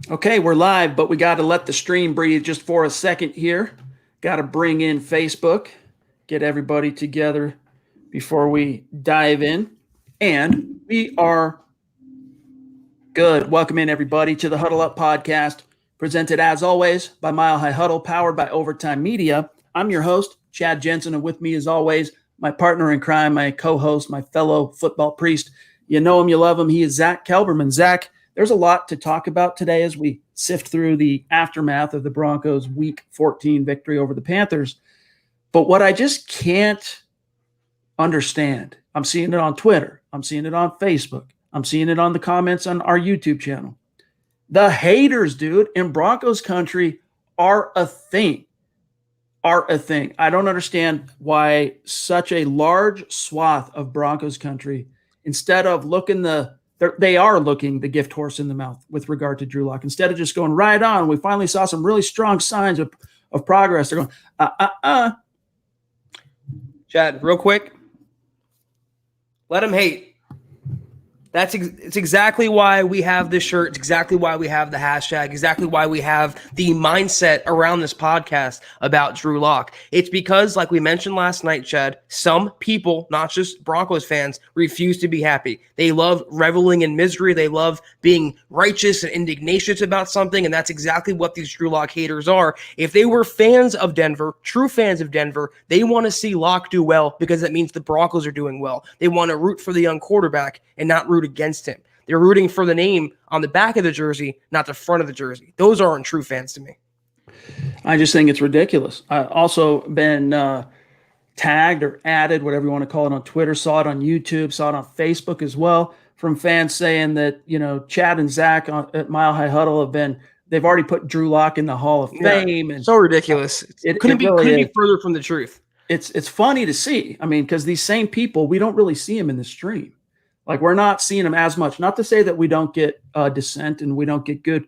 Okay, we're live, but we got to let the stream breathe just for a second here. Got to bring in Facebook, get everybody together before we dive in. And we are good. Welcome in, everybody, to the Huddle Up podcast, presented as always by Mile High Huddle, powered by Overtime Media. I'm your host, Chad Jensen, and with me, as always, my partner in crime, my co-host, my fellow football priest. You know him, you love him. He is Zack Kelberman. Zack, there's a lot to talk about today as we sift through the aftermath of the Broncos' Week 14 victory over the Panthers. But what I just can't understand, I'm seeing it on Twitter, I'm seeing it on Facebook, I'm seeing it on the comments on our YouTube channel. The haters, dude, in Broncos country are a thing. I don't understand why such a large swath of Broncos country, instead of looking they are looking the gift horse in the mouth with regard to Drew Lock. Instead of just going right on, we finally saw some really strong signs of progress. They're going, Chad, real quick, let them hate. It's exactly why we have this shirt. It's exactly why we have the hashtag. Exactly why we have the mindset around this podcast about Drew Lock. It's because, like we mentioned last night, Chad, some people, not just Broncos fans, refuse to be happy. They love reveling in misery. They love being righteous and indignatious about something, and that's exactly what these Drew Lock haters are. If they were fans of Denver, true fans of Denver, they want to see Lock do well because that means the Broncos are doing well. They want to root for the young quarterback and not root against him. They're rooting for the name on the back of the jersey, not the front of the jersey. Those aren't true fans to me. I just think it's ridiculous. I've also been tagged or added, whatever you want to call it, on Twitter, saw it on YouTube, saw it on Facebook as well, from fans saying that, Chad and Zack at Mile High Huddle they've already put Drew Lock in the Hall of Fame. And so ridiculous. It couldn't be further from the truth. It's funny to see. I mean, because these same people, we don't really see them in the stream. Like, we're not seeing them as much. Not to say that we don't get dissent and we don't get good,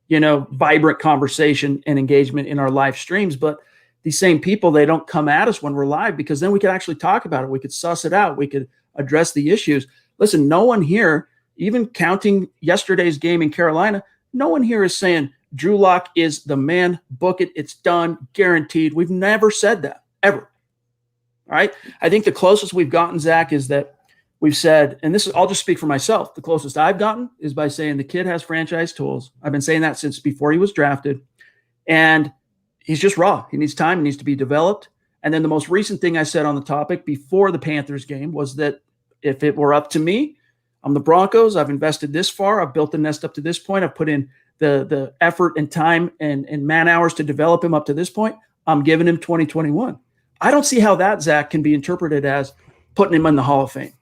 vibrant conversation and engagement in our live streams, but these same people, they don't come at us when we're live, because then we could actually talk about it. We could suss it out. We could address the issues. Listen, no one here, even counting yesterday's game in Carolina, no one here is saying Drew Lock is the man, book it, it's done, guaranteed. We've never said that, ever. All right? I think the closest we've gotten, Zack, is that we've said, and this is, I'll just speak for myself, the closest I've gotten is by saying the kid has franchise tools. I've been saying that since before he was drafted. And he's just raw. He needs time. He needs to be developed. And then the most recent thing I said on the topic before the Panthers game was that if it were up to me, I'm the Broncos. I've invested this far. I've built the nest up to this point. I've put in the effort and time and man hours to develop him up to this point. I'm giving him 2021. I don't see how that, Zack, can be interpreted as putting him in the Hall of Fame.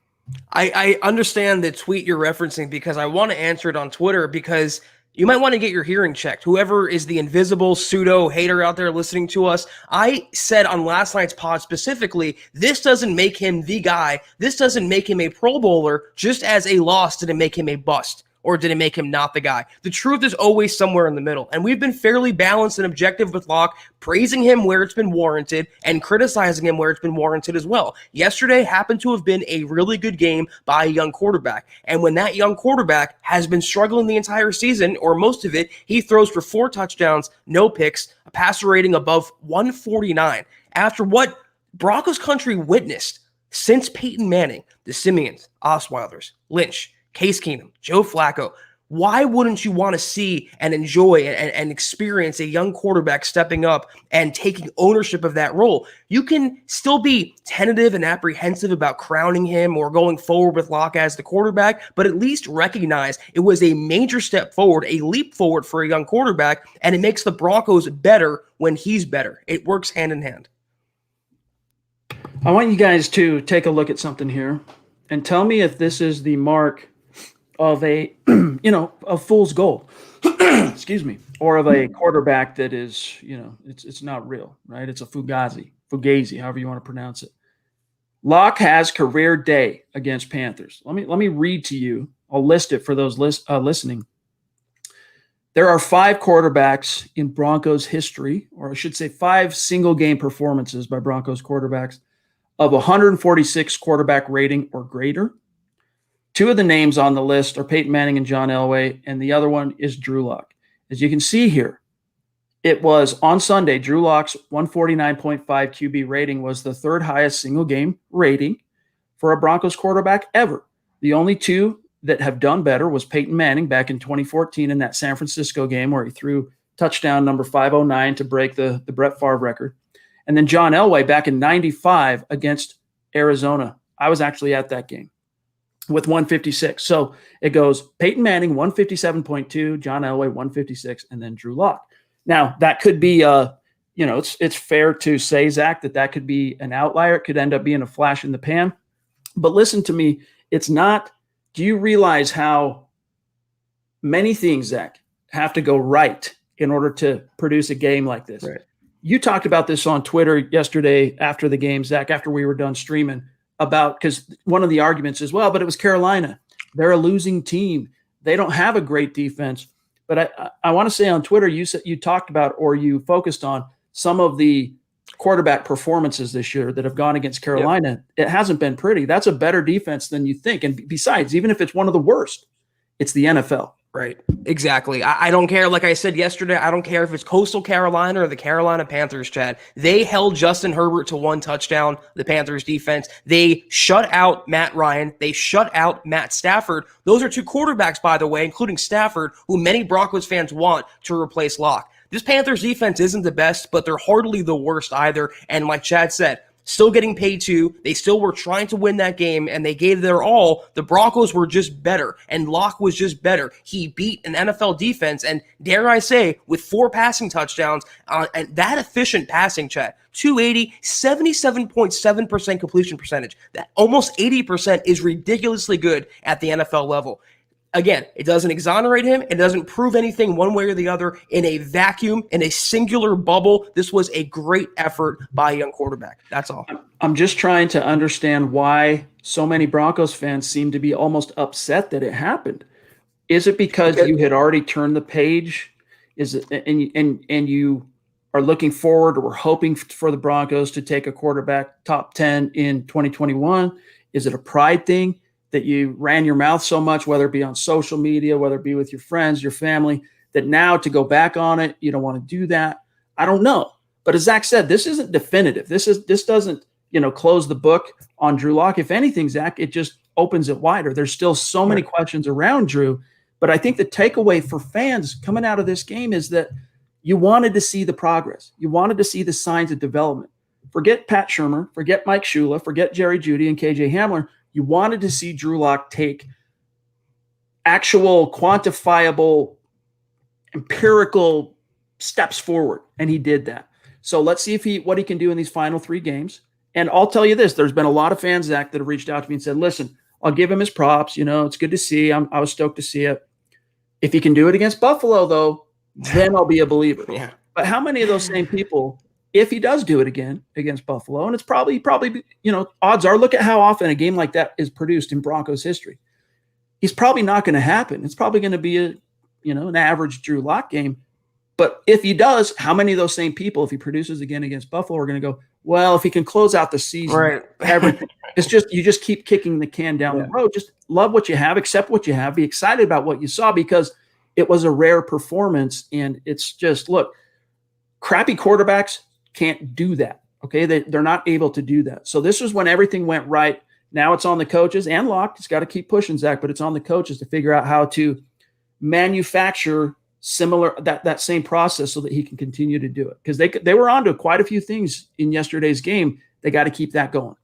I understand the tweet you're referencing, because I want to answer it on Twitter, because you might want to get your hearing checked. Whoever is the invisible pseudo hater out there listening to us, I said on last night's pod specifically, this doesn't make him the guy. This doesn't make him a Pro Bowler, just as a loss didn't make him a bust. Or did it make him not the guy? The truth is always somewhere in the middle. And we've been fairly balanced and objective with Lock, praising him where it's been warranted and criticizing him where it's been warranted as well. Yesterday happened to have been a really good game by a young quarterback. And when that young quarterback has been struggling the entire season, or most of it, he throws for 4 touchdowns, no picks, a passer rating above 149. After what Broncos country witnessed since Peyton Manning, the Simeons, Osweilers, Lynch, Case Keenum, Joe Flacco, why wouldn't you want to see and enjoy and experience a young quarterback stepping up and taking ownership of that role? You can still be tentative and apprehensive about crowning him or going forward with Lock as the quarterback, but at least recognize it was a major step forward, a leap forward for a young quarterback, and it makes the Broncos better when he's better. It works hand in hand. I want you guys to take a look at something here and tell me if this is the mark of a fool's gold, excuse me, or of a quarterback that is, it's not real, right? It's a fugazi, however you want to pronounce it. Lock has career day against Panthers. Let me read to you. I'll list it for those listening. There are 5 quarterbacks in Broncos history, or I should say 5 single game performances by Broncos quarterbacks of 146 quarterback rating or greater. Two of the names on the list are Peyton Manning and John Elway, and the other one is Drew Lock. As you can see here, it was on Sunday, Drew Lock's 149.5 QB rating was the third highest single game rating for a Broncos quarterback ever. The only two that have done better was Peyton Manning back in 2014 in that San Francisco game where he threw touchdown number 509 to break the Brett Favre record. And then John Elway back in 95 against Arizona. I was actually at that game with 156. So it goes Peyton Manning, 157.2, John Elway, 156, and then Drew Lock. Now, that could be, it's fair to say, Zach, that could be an outlier. It could end up being a flash in the pan. But listen to me, it's not. Do you realize how many things, Zach, have to go right in order to produce a game like this? Right. You talked about this on Twitter yesterday after the game, Zach, after we were done streaming, about because one of the arguments is, well, but it was Carolina. They're a losing team. They don't have a great defense. But I want to say on Twitter, you talked about or you focused on some of the quarterback performances this year that have gone against Carolina. Yep. It hasn't been pretty. That's a better defense than you think. And besides, even if it's one of the worst, it's the NFL. Right. Exactly. I don't care. Like I said yesterday, I don't care if it's Coastal Carolina or the Carolina Panthers, Chad. They held Justin Herbert to one touchdown, the Panthers defense. They shut out Matt Ryan. They shut out Matt Stafford. Those are two quarterbacks, by the way, including Stafford, who many Broncos fans want to replace Locke. This Panthers defense isn't the best, but they're hardly the worst either. And like Chad said, still getting paid to. They still were trying to win that game, and they gave their all. The Broncos were just better, and Locke was just better. He beat an NFL defense, and dare I say, with 4 passing touchdowns, and that efficient passing, Chat, 280, 77.7% completion percentage. That almost 80% is ridiculously good at the NFL level. Again, it doesn't exonerate him. It doesn't prove anything one way or the other. In a vacuum, in a singular bubble, this was a great effort by a young quarterback. That's all. I'm just trying to understand why so many Broncos fans seem to be almost upset that it happened. Is it because you had already turned the page? Is it and you are looking forward or hoping for the Broncos to take a quarterback top 10 in 2021? Is it a pride thing? That you ran your mouth so much, whether it be on social media, whether it be with your friends, your family, that now to go back on it, you don't want to do that. I don't know. But as Zach said, this isn't definitive. This doesn't, close the book on Drew Lock. If anything, Zach, it just opens it wider. There's still so many questions around Drew. But I think the takeaway for fans coming out of this game is that you wanted to see the progress. You wanted to see the signs of development. Forget Pat Shurmur, forget Mike Shula, forget Jerry Jeudy and KJ Hamler. You wanted to see Drew Lock take actual, quantifiable, empirical steps forward, and he did that. So let's see what he can do in these final 3 games. And I'll tell you this, there's been a lot of fans, Zach, that have reached out to me and said, listen, I'll give him his props. It's good to see. I was stoked to see it. If he can do it against Buffalo, though, then I'll be a believer. Yeah. But how many of those same people, if he does do it again against Buffalo, and it's probably, odds are, look at how often a game like that is produced in Broncos history. He's probably not going to happen. It's probably going to be an average Drew Lock game. But if he does, how many of those same people, if he produces again against Buffalo, are going to go, well, if he can close out the season, right? Everything. It's just, you just keep kicking the can down the road. Just love what you have, accept what you have, be excited about what you saw, because it was a rare performance. And it's just, look, crappy quarterbacks can't do that. Okay. They're not able to do that. So this was when everything went right. Now it's on the coaches and Locke. It's got to keep pushing, Zach, but it's on the coaches to figure out how to manufacture similar, that same process so that he can continue to do it. Because they were onto quite a few things in yesterday's game. They got to keep that going.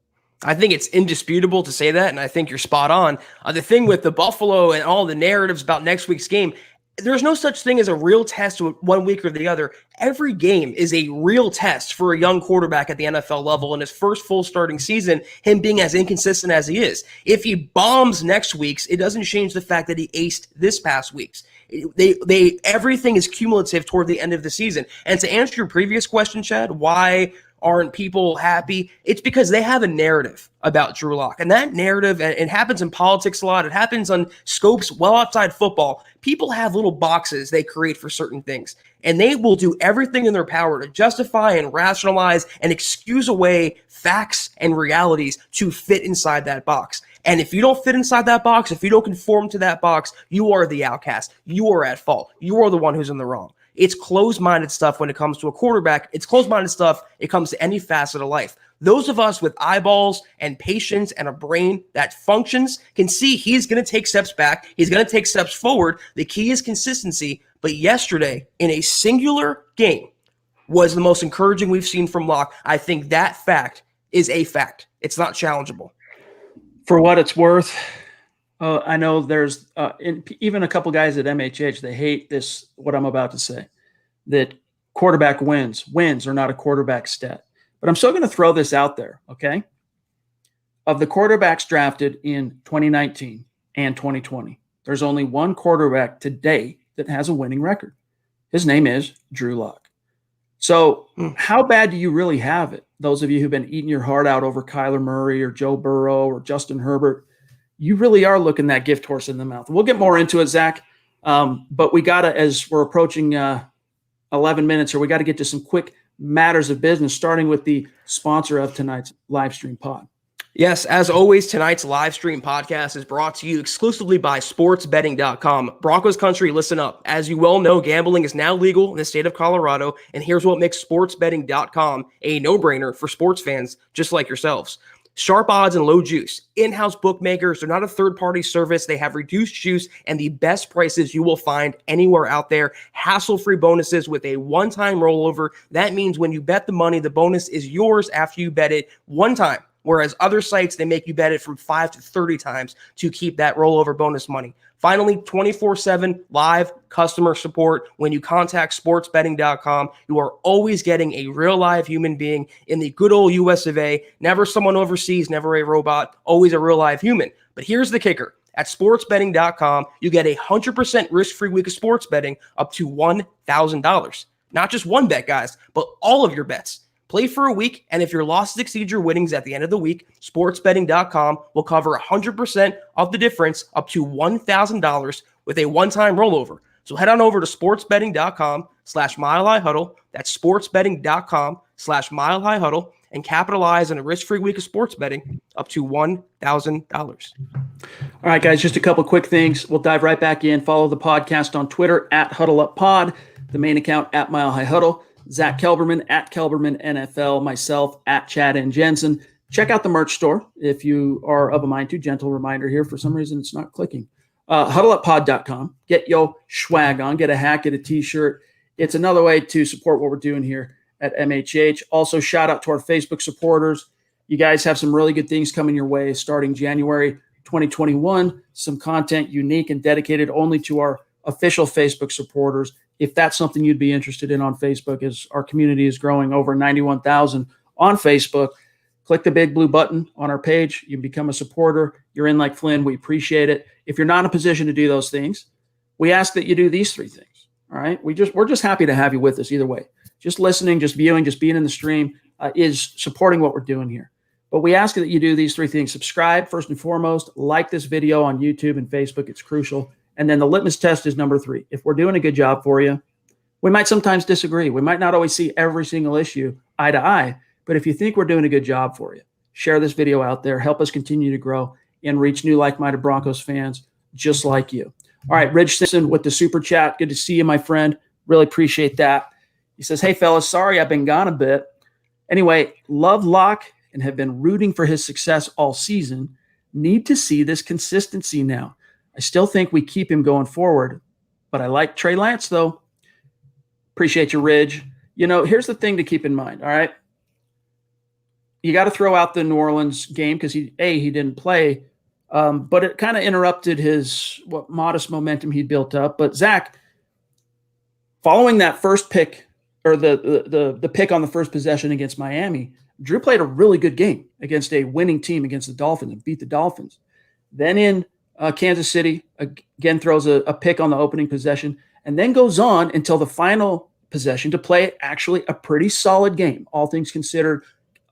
I think it's indisputable to say that, and I think you're spot on. The thing with the Buffalo and all the narratives about next week's game, there's no such thing as a real test 1 week or the other. Every game is a real test for a young quarterback at the NFL level in his first full starting season, him being as inconsistent as he is. If he bombs next week's, it doesn't change the fact that he aced this past week's. Everything is cumulative toward the end of the season. And to answer your previous question, Chad, why aren't people happy? It's because they have a narrative about Drew Lock. And that narrative, and it happens in politics a lot, it happens on scopes well outside football. People have little boxes they create for certain things. And they will do everything in their power to justify and rationalize and excuse away facts and realities to fit inside that box. And if you don't fit inside that box, if you don't conform to that box, you are the outcast. You are at fault. You are the one who's in the wrong. It's closed-minded stuff when it comes to a quarterback. It's closed-minded stuff. It comes to any facet of life. Those of us with eyeballs and patience and a brain that functions can see he's going to take steps back. He's going to take steps forward. The key is consistency. But yesterday, in a singular game, was the most encouraging we've seen from Locke. I think that fact is a fact. It's not challengeable. For what it's worth, I know there's even a couple guys at MHH, they hate this, what I'm about to say, that quarterback wins. Wins are not a quarterback stat. But I'm still going to throw this out there, okay? Of the quarterbacks drafted in 2019 and 2020, there's only one quarterback today that has a winning record. His name is Drew Lock. So how bad do you really have it? Those of you who've been eating your heart out over Kyler Murray or Joe Burrow or Justin Herbert, you really are looking that gift horse in the mouth. We'll get more into it, Zach, but we got to, as we're approaching 11 minutes here, we got to get to some quick matters of business, starting with the sponsor of tonight's live stream pod. Yes, as always, tonight's live stream podcast is brought to you exclusively by sportsbetting.com. Broncos country, listen up. As you well know, gambling is now legal in the state of Colorado, and here's what makes sportsbetting.com a no-brainer for sports fans just like yourselves. Sharp odds and low juice. In-house bookmakers. They're not a third-party service. They have reduced juice and the best prices you will find anywhere out there. Hassle-free bonuses with a one-time rollover. That means when you bet the money, the bonus is yours after you bet it one time. Whereas other sites, they make you bet it from 5 to 30 times to keep that rollover bonus money. Finally, 24/7 live customer support. When you contact sportsbetting.com, you are always getting a real live human being in the good old US of A. Never someone overseas, never a robot, always a real live human. But here's the kicker. At sportsbetting.com, you get a 100% risk-free week of sports betting up to $1,000. Not just one bet, guys, but all of your bets. Play for a week, and if your losses exceed your winnings at the end of the week, sportsbetting.com will cover 100% of the difference up to $1,000 with a one-time rollover. So head on over to sportsbetting.com/milehighhuddle. That's sportsbetting.com/milehighhuddle and capitalize on a risk-free week of sports betting up to $1,000. All right, guys, just a couple quick things. We'll dive right back in. Follow the podcast on Twitter at HuddleUpPod, the main account at MileHighHuddle. Zack Kelberman at Kelberman NFL, myself at Chad and Jensen. Check out the merch store if you are of a mind to. Gentle reminder here. For some reason, it's not clicking. HuddleUpPod.com. Get your swag on. Get a hat, get a T-shirt. It's another way to support what we're doing here at MHH. Also, shout out to our Facebook supporters. You guys have some really good things coming your way starting January 2021. Some content unique and dedicated only to our official Facebook supporters. If that's something you'd be interested in on Facebook, as our community is growing over 91,000 on Facebook, click the big blue button on our page. You become a supporter. You're in like Flynn. We appreciate it. If you're not in a position to do those things, we ask that you do these three things. All right. We're just happy to have you with us either way. Just listening, just viewing, just being in the stream is supporting what we're doing here. But we ask that you do these three things. Subscribe first and foremost. Like this video on YouTube and Facebook. It's crucial. And then the litmus test is number 3. If we're doing a good job for you, we might sometimes disagree. We might not always see every single issue eye to eye, but if you think we're doing a good job for you, share this video out there. Help us continue to grow and reach new like-minded Broncos fans just like you. All right, Rich Simpson with the super chat. Good to see you, my friend. Really appreciate that. He says, hey, fellas, sorry I've been gone a bit. Anyway, love Locke and have been rooting for his success all season. Need to see this consistency now. I still think we keep him going forward, but I like Trey Lance, though. Appreciate you, Ridge. You know, here's the thing to keep in mind, all right? You got to throw out the New Orleans game because he didn't play, but it kind of interrupted his modest momentum he built up. But, Zach, following that first pick or the pick on the first possession against Miami, Drew played a really good game against a winning team against the Dolphins and beat the Dolphins. Then in Kansas City, again, throws a pick on the opening possession and then goes on until the final possession to play actually a pretty solid game, all things considered,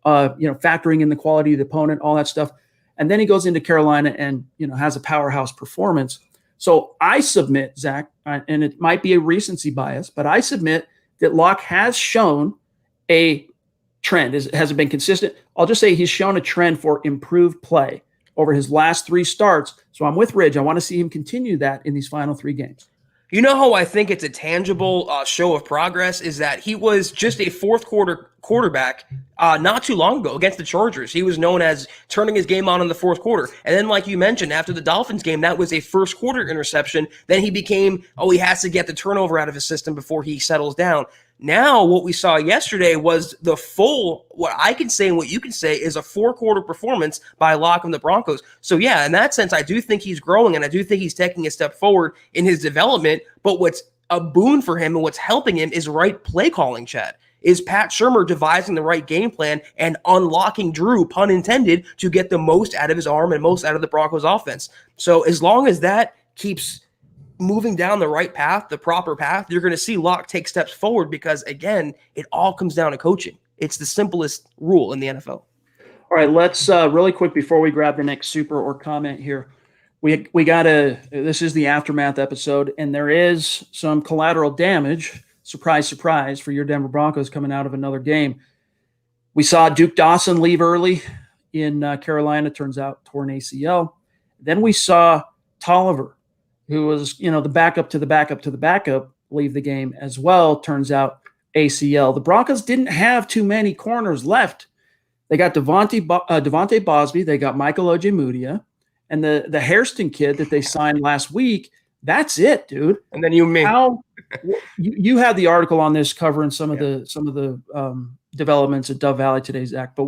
factoring in the quality of the opponent, all that stuff. And then he goes into Carolina and, has a powerhouse performance. So I submit, Zach, and it might be a recency bias, but I submit that Locke has shown a trend. Has it been consistent? I'll just say he's shown a trend for improved play over his last 3 starts. So I'm with Ridge. I want to see him continue that in these final 3 games. You know how I think it's a tangible show of progress is that he was just a fourth quarter quarterback not too long ago against the Chargers. He was known as turning his game on in the fourth quarter. And then, like you mentioned, after the Dolphins game, that was a first quarter interception. Then he became, he has to get the turnover out of his system before he settles down. Now, what we saw yesterday was the full, what I can say and what you can say is a 4-quarter performance by Locke and the Broncos. So, yeah, in that sense, I do think he's growing and I do think he's taking a step forward in his development. But what's a boon for him and what's helping him is right play calling, Chad. Is Pat Shurmur devising the right game plan and unlocking Drew, pun intended, to get the most out of his arm and most out of the Broncos offense. So as long as that keeps moving down the right path, the proper path, you're going to see Locke take steps forward because, again, it all comes down to coaching. It's the simplest rule in the NFL. All right, let's really quick before we grab the next super or comment here. We got this is the aftermath episode, and there is some collateral damage. Surprise, surprise for your Denver Broncos coming out of another game. We saw Duke Dawson leave early in Carolina, turns out torn ACL. Then we saw Tolliver, who was, the backup to the backup to the backup, leave the game as well, turns out ACL. The Broncos didn't have too many corners left. They got Devontae Bosby, they got Michael Ojemudia, and the Hairston kid that they signed last week. That's it, dude. And then you had the article on this covering some of the developments at Dove Valley today, Zach. But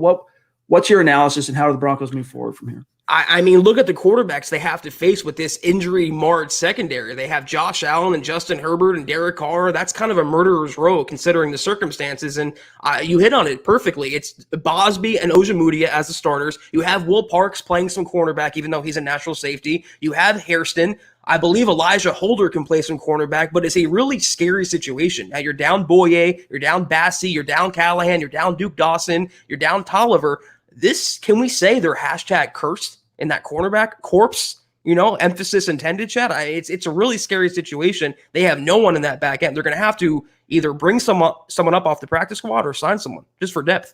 what's your analysis and how do the Broncos move forward from here? I mean, look at the quarterbacks they have to face with this injury-marred secondary. They have Josh Allen and Justin Herbert and Derek Carr. That's kind of a murderer's row considering the circumstances, and you hit on it perfectly. It's Bosby and Ojemudia as the starters. You have Will Parks playing some cornerback, even though he's a natural safety. You have Hairston. I believe Elijah Holder can play some cornerback, but it's a really scary situation. Now, you're down Boye, you're down Bassey, you're down Callahan, you're down Duke Dawson, you're down Tolliver. Can we say they're hashtag cursed in that cornerback corpse? Emphasis intended, Chad. It's a really scary situation. They have no one in that back end. They're going to have to either bring someone up off the practice squad or sign someone just for depth.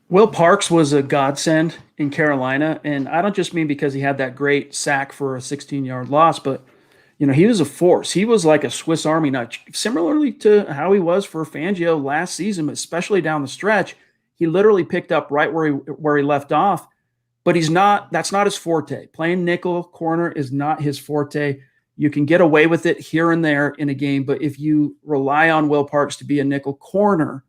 Will Parks was a godsend in Carolina, and I don't just mean because he had that great sack for a 16-yard loss, but he was a force. He was like a Swiss Army knife, similarly to how he was for Fangio last season, especially down the stretch. He literally picked up right where he left off, but that's not his forte. Playing nickel corner is not his forte. You can get away with it here and there in a game, but if you rely on Will Parks to be a nickel corner,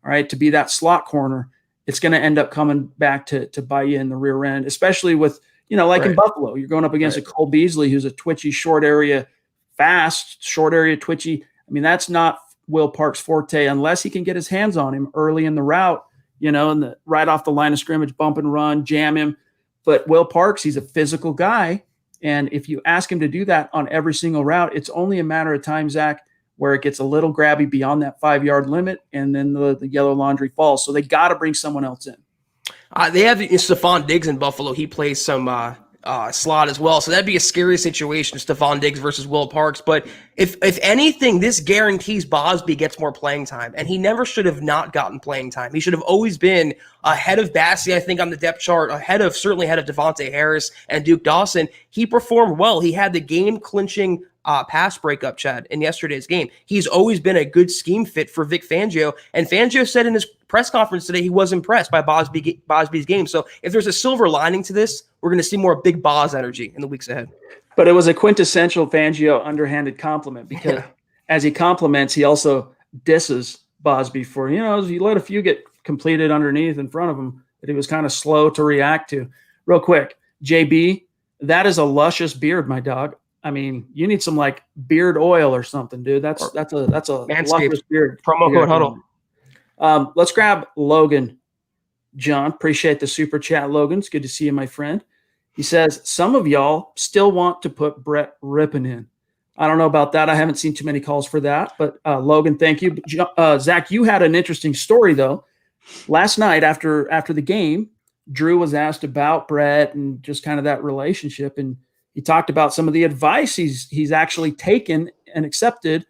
all right, to be that slot corner, it's going to end up coming back to bite you in the rear end, especially with, like in Buffalo, you're going up against a Cole Beasley who's a twitchy, short area twitchy. I mean, that's not Will Parks' forte unless he can get his hands on him early in the route, and right off the line of scrimmage, bump and run, jam him. But Will Parks, he's a physical guy. And if you ask him to do that on every single route, it's only a matter of time, Zach, where it gets a little grabby beyond that 5-yard limit, and then the yellow laundry falls. So they got to bring someone else in. They have Stephon Diggs in Buffalo. He plays some slot as well. So that'd be a scary situation, Stephon Diggs versus Will Parks. But if anything, this guarantees Bosby gets more playing time, and he never should have not gotten playing time. He should have always been ahead of Bassey, I think, on the depth chart, certainly ahead of Devontae Harris and Duke Dawson. He performed well. He had the game-clinching pass breakup, Chad, in yesterday's game. He's always been a good scheme fit for Vic Fangio, and Fangio said in his press conference today he was impressed by Bosby's game. So if there's a silver lining to this, we're going to see more big Boz energy in the weeks ahead. But it was a quintessential Fangio underhanded compliment because as he compliments, he also disses Bosby for, he let a few get completed underneath in front of him that he was kind of slow to react to. Real quick, JB, that is a luscious beard, my dog. I mean, you need some like beard oil or something, dude. That's a luscious beard. Promo code Huddle. Let's grab Logan. John, appreciate the super chat, Logan. It's good to see you, my friend. He says, some of y'all still want to put Brett Rypien in. I don't know about that. I haven't seen too many calls for that. But Logan, thank you. Zach, you had an interesting story, though. Last night after the game, Drew was asked about Brett and just kind of that relationship. And he talked about some of the advice he's actually taken and accepted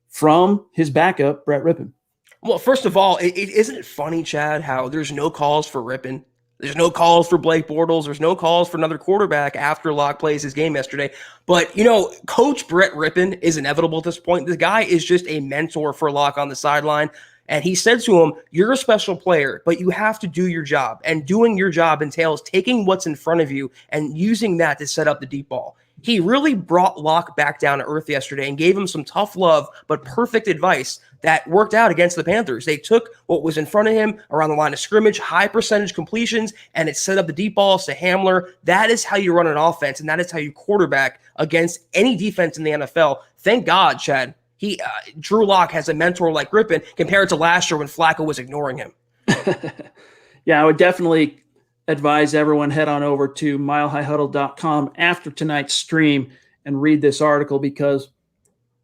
from his backup, Brett Rypien. Well, first of all, isn't it funny, Chad, how there's no calls for Rypien? There's no calls for Blake Bortles. There's no calls for another quarterback after Locke plays his game yesterday. But, Coach Brett Rypien is inevitable at this point. The guy is just a mentor for Locke on the sideline. And he said to him, you're a special player, but you have to do your job. And doing your job entails taking what's in front of you and using that to set up the deep ball. He really brought Locke back down to earth yesterday and gave him some tough love, but perfect advice that worked out against the Panthers. They took what was in front of him around the line of scrimmage, high percentage completions, and it set up the deep balls to Hamler. That is how you run an offense, and that is how you quarterback against any defense in the NFL. Thank God, Chad. Drew Lock has a mentor like Rypien compared to last year when Flacco was ignoring him. Yeah, I would definitely advise everyone head on over to milehighhuddle.com after tonight's stream and read this article, because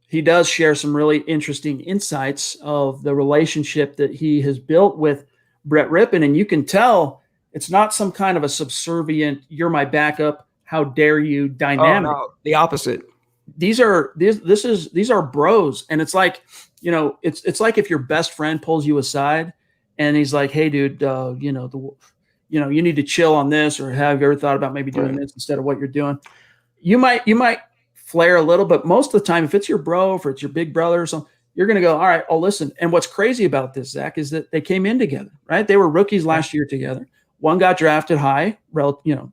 he does share some really interesting insights of the relationship that he has built with Brett Rypien. And you can tell it's not some kind of a subservient, you're my backup, how dare you dynamic. Oh, no, the opposite. These are bros. And it's like, it's like if your best friend pulls you aside and he's like, hey dude, you need to chill on this, or have you ever thought about maybe doing this instead of what you're doing? You might flare a little, but most of the time, if it's your bro, if it's your big brother or something, you're going to go, all right, I'll listen. And what's crazy about this, Zach, is that they came in together, right? They were rookies last year together. One got drafted high,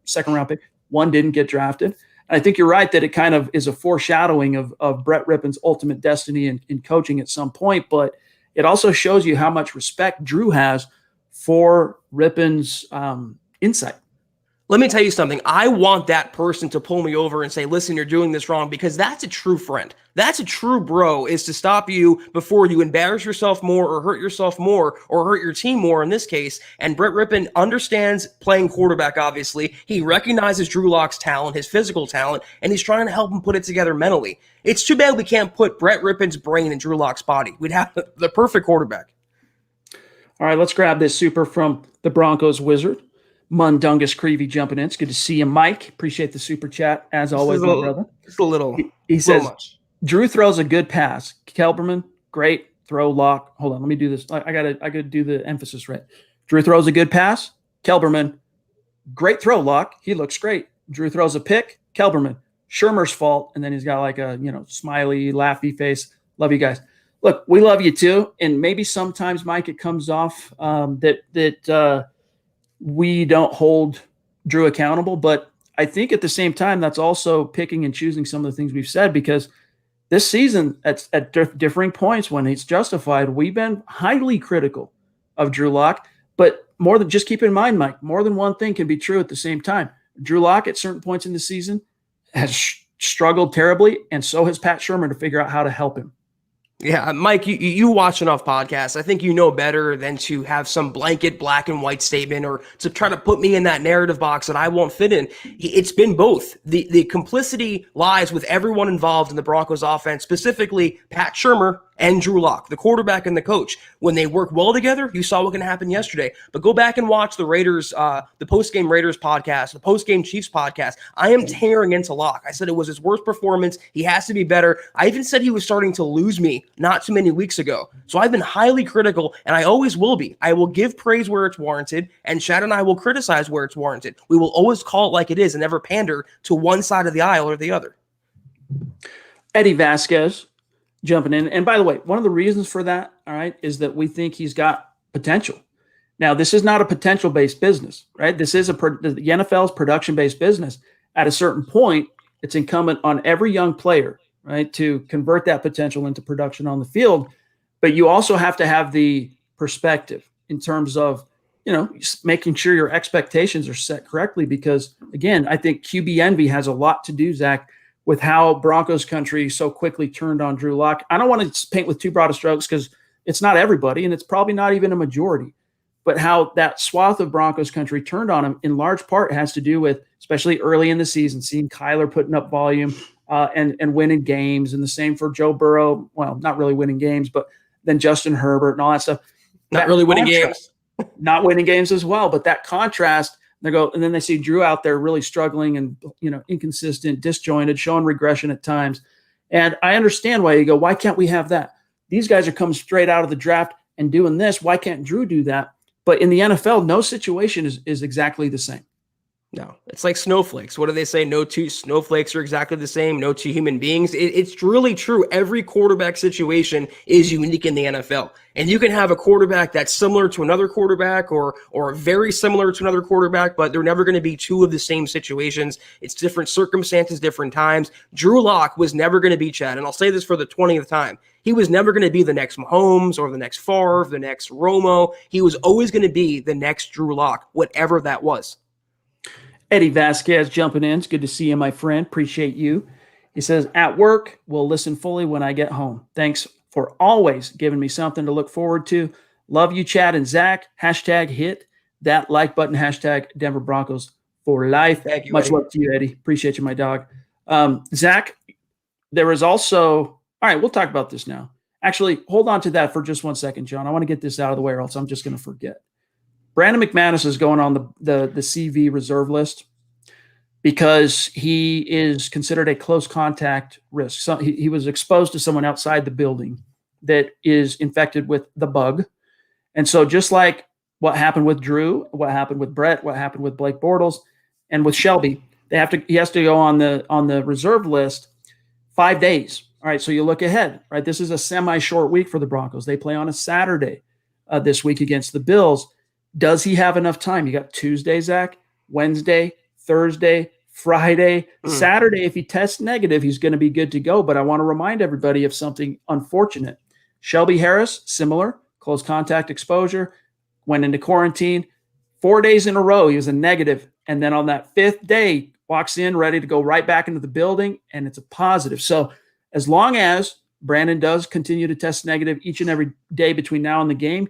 second round pick. One didn't get drafted. And I think you're right that it kind of is a foreshadowing of Brett Rypien's ultimate destiny in coaching at some point, but it also shows you how much respect Drew has for Rypien's insight. Let me tell you something. I want that person to pull me over and say, listen, you're doing this wrong, because that's a true friend. That's a true bro, is to stop you before you embarrass yourself more or hurt yourself more or hurt your team more in this case. And Brett Rypien understands playing quarterback, obviously. He recognizes Drew Lock's talent, his physical talent, and he's trying to help him put it together mentally. It's too bad we can't put Brett Rypien's brain in Drew Lock's body. We'd have the perfect quarterback. All right, let's grab this super from the Broncos Wizard. Mundungus Creevy jumping in. It's good to see you, Mike. Appreciate the super chat, as always, my brother. Just a little. He says, Drew throws a good pass. Kelberman, great throw. Lock. Hold on, let me do this. I gotta do the emphasis right. Drew throws a good pass. Kelberman, great throw. Lock. He looks great. Drew throws a pick. Kelberman, Shermer's fault. And then he's got like a smiley, laughy face. Love you guys. Look, we love you too. And maybe sometimes, Mike, it comes off that we don't hold Drew accountable, but I think at the same time, that's also picking and choosing some of the things we've said, because this season at differing points when it's justified, we've been highly critical of Drew Lock, but more than, just keep in mind, Mike, more than one thing can be true at the same time. Drew Lock at certain points in the season has struggled terribly, and so has Pat Shermer to figure out how to help him. Yeah, Mike, you watch enough podcasts. I think you know better than to have some blanket black and white statement or to try to put me in that narrative box that I won't fit in. It's been both. The complicity lies with everyone involved in the Broncos offense, specifically Pat Shermer and Drew Lock, the quarterback and the coach. When they work well together, you saw what can happen yesterday. But go back and watch the Raiders, the post-game Raiders podcast, the post-game Chiefs podcast. I am tearing into Lock. I said it was his worst performance. He has to be better. I even said he was starting to lose me not too many weeks ago. So I've been highly critical, and I always will be. I will give praise where it's warranted, and Chad and I will criticize where it's warranted. We will always call it like it is and never pander to one side of the aisle or the other. Eddie Vasquez jumping in. And by the way, one of the reasons for that, all right, is that we think he's got potential. Now, this is not a potential-based business, right? This is the NFL's production-based business. At a certain point, it's incumbent on every young player, right, to convert that potential into production on the field. But you also have to have the perspective in terms of, making sure your expectations are set correctly, because, again, I think QB envy has a lot to do, Zach, with how Broncos country so quickly turned on Drew Lock. I don't want to paint with too broad of strokes because it's not everybody, and it's probably not even a majority. But how that swath of Broncos country turned on him in large part has to do with, especially early in the season, seeing Kyler putting up volume and winning games, and the same for Joe Burrow. Well, not really winning games, but then Justin Herbert and all that stuff. Not really winning games. Not winning games as well, but that contrast, and then they see Drew out there really struggling and, inconsistent, disjointed, showing regression at times. And I understand why you go, why can't we have that? These guys are coming straight out of the draft and doing this. Why can't Drew do that? But in the NFL, no situation is exactly the same. No, it's like snowflakes. What do they say? No two snowflakes are exactly the same. No two human beings. It's really true. Every quarterback situation is unique in the NFL. And you can have a quarterback that's similar to another quarterback or very similar to another quarterback, but they're never going to be two of the same situations. It's different circumstances, different times. Drew Lock was never going to be, Chad, and I'll say this for the 20th time. He was never going to be the next Mahomes or the next Favre, the next Romo. He was always going to be the next Drew Lock, whatever that was. Eddie Vasquez jumping in. It's good to see you, my friend. Appreciate you. He says, at work, will listen fully when I get home. Thanks for always giving me something to look forward to. Love you, Chad and Zach. Hashtag hit that like button. Hashtag Denver Broncos for life. Thank you, Much Eddie. love to you, Eddie. Appreciate you, my dog. Zach, there was also, all right, we'll talk about this now. Actually, hold on to that for just 1 second, John. I want to get this out of the way or else I'm just going to forget. Brandon McManus is going on the CV reserve list because he is considered a close contact risk. So he was exposed to someone outside the building that is infected with the bug. And so just like what happened with Drew, what happened with Brett, what happened with Blake Bortles, and with Shelby, he has to go on the reserve list 5 days. All right, so you look ahead, right? This is a semi-short week for the Broncos. They play on a Saturday this week against the Bills. Does he have enough time? You got Tuesday, Zach, Wednesday, Thursday, Friday, Saturday. If he tests negative, he's going to be good to go. But I want to remind everybody of something unfortunate. Shelby Harris, similar, close contact exposure, went into quarantine. 4 days in a row, he was a negative. And then on that fifth day, walks in ready to go right back into the building, and it's a positive. So as long as Brandon does continue to test negative each and every day between now and the game,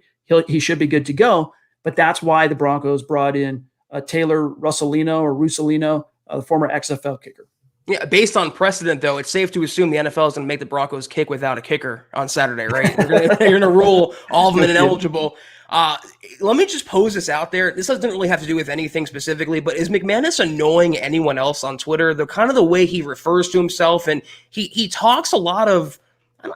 he should be good to go. But that's why the Broncos brought in Taylor Russolino, the former XFL kicker. Yeah, based on precedent, though, it's safe to assume the NFL is going to make the Broncos kick without a kicker on Saturday, right? You're going to rule all of them ineligible. Let me just pose this out there. This doesn't really have to do with anything specifically, but is McManus annoying anyone else on Twitter? The kind of the way he refers to himself, and he talks a lot of,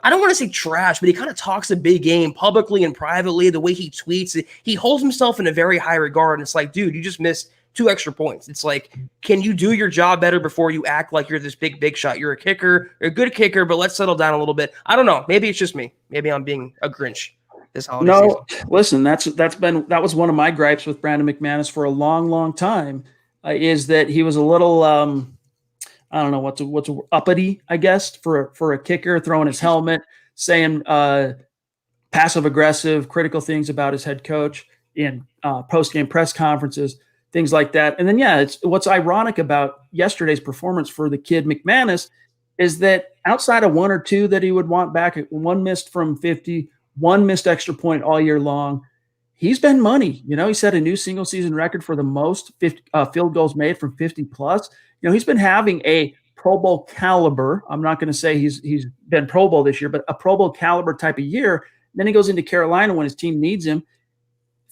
I don't want to say trash, but he kind of talks a big game publicly and privately, the way he tweets. He holds himself in a very high regard, and it's like, dude, you just missed 2 extra points. It's like, can you do your job better before you act like you're this big shot? You're a kicker, you're a good kicker, but let's settle down a little bit. I don't know. Maybe it's just me. Maybe I'm being a Grinch this holiday season. Listen, that was one of my gripes with Brandon McManus for a long time, is that he was a little I don't know what's uppity, I guess, for a kicker, throwing his helmet, saying passive aggressive, critical things about his head coach in post game press conferences, things like that. And then it's what's ironic about yesterday's performance for the kid McManus is that outside of 1 or 2 that he would want back, 1 missed from 50, 1 missed extra point all year long, he's been money. He set a new single season record for the most field goals made from 50 plus. He's been having a Pro Bowl caliber. I'm not going to say he's been Pro Bowl this year, but a Pro Bowl caliber type of year. Then he goes into Carolina when his team needs him.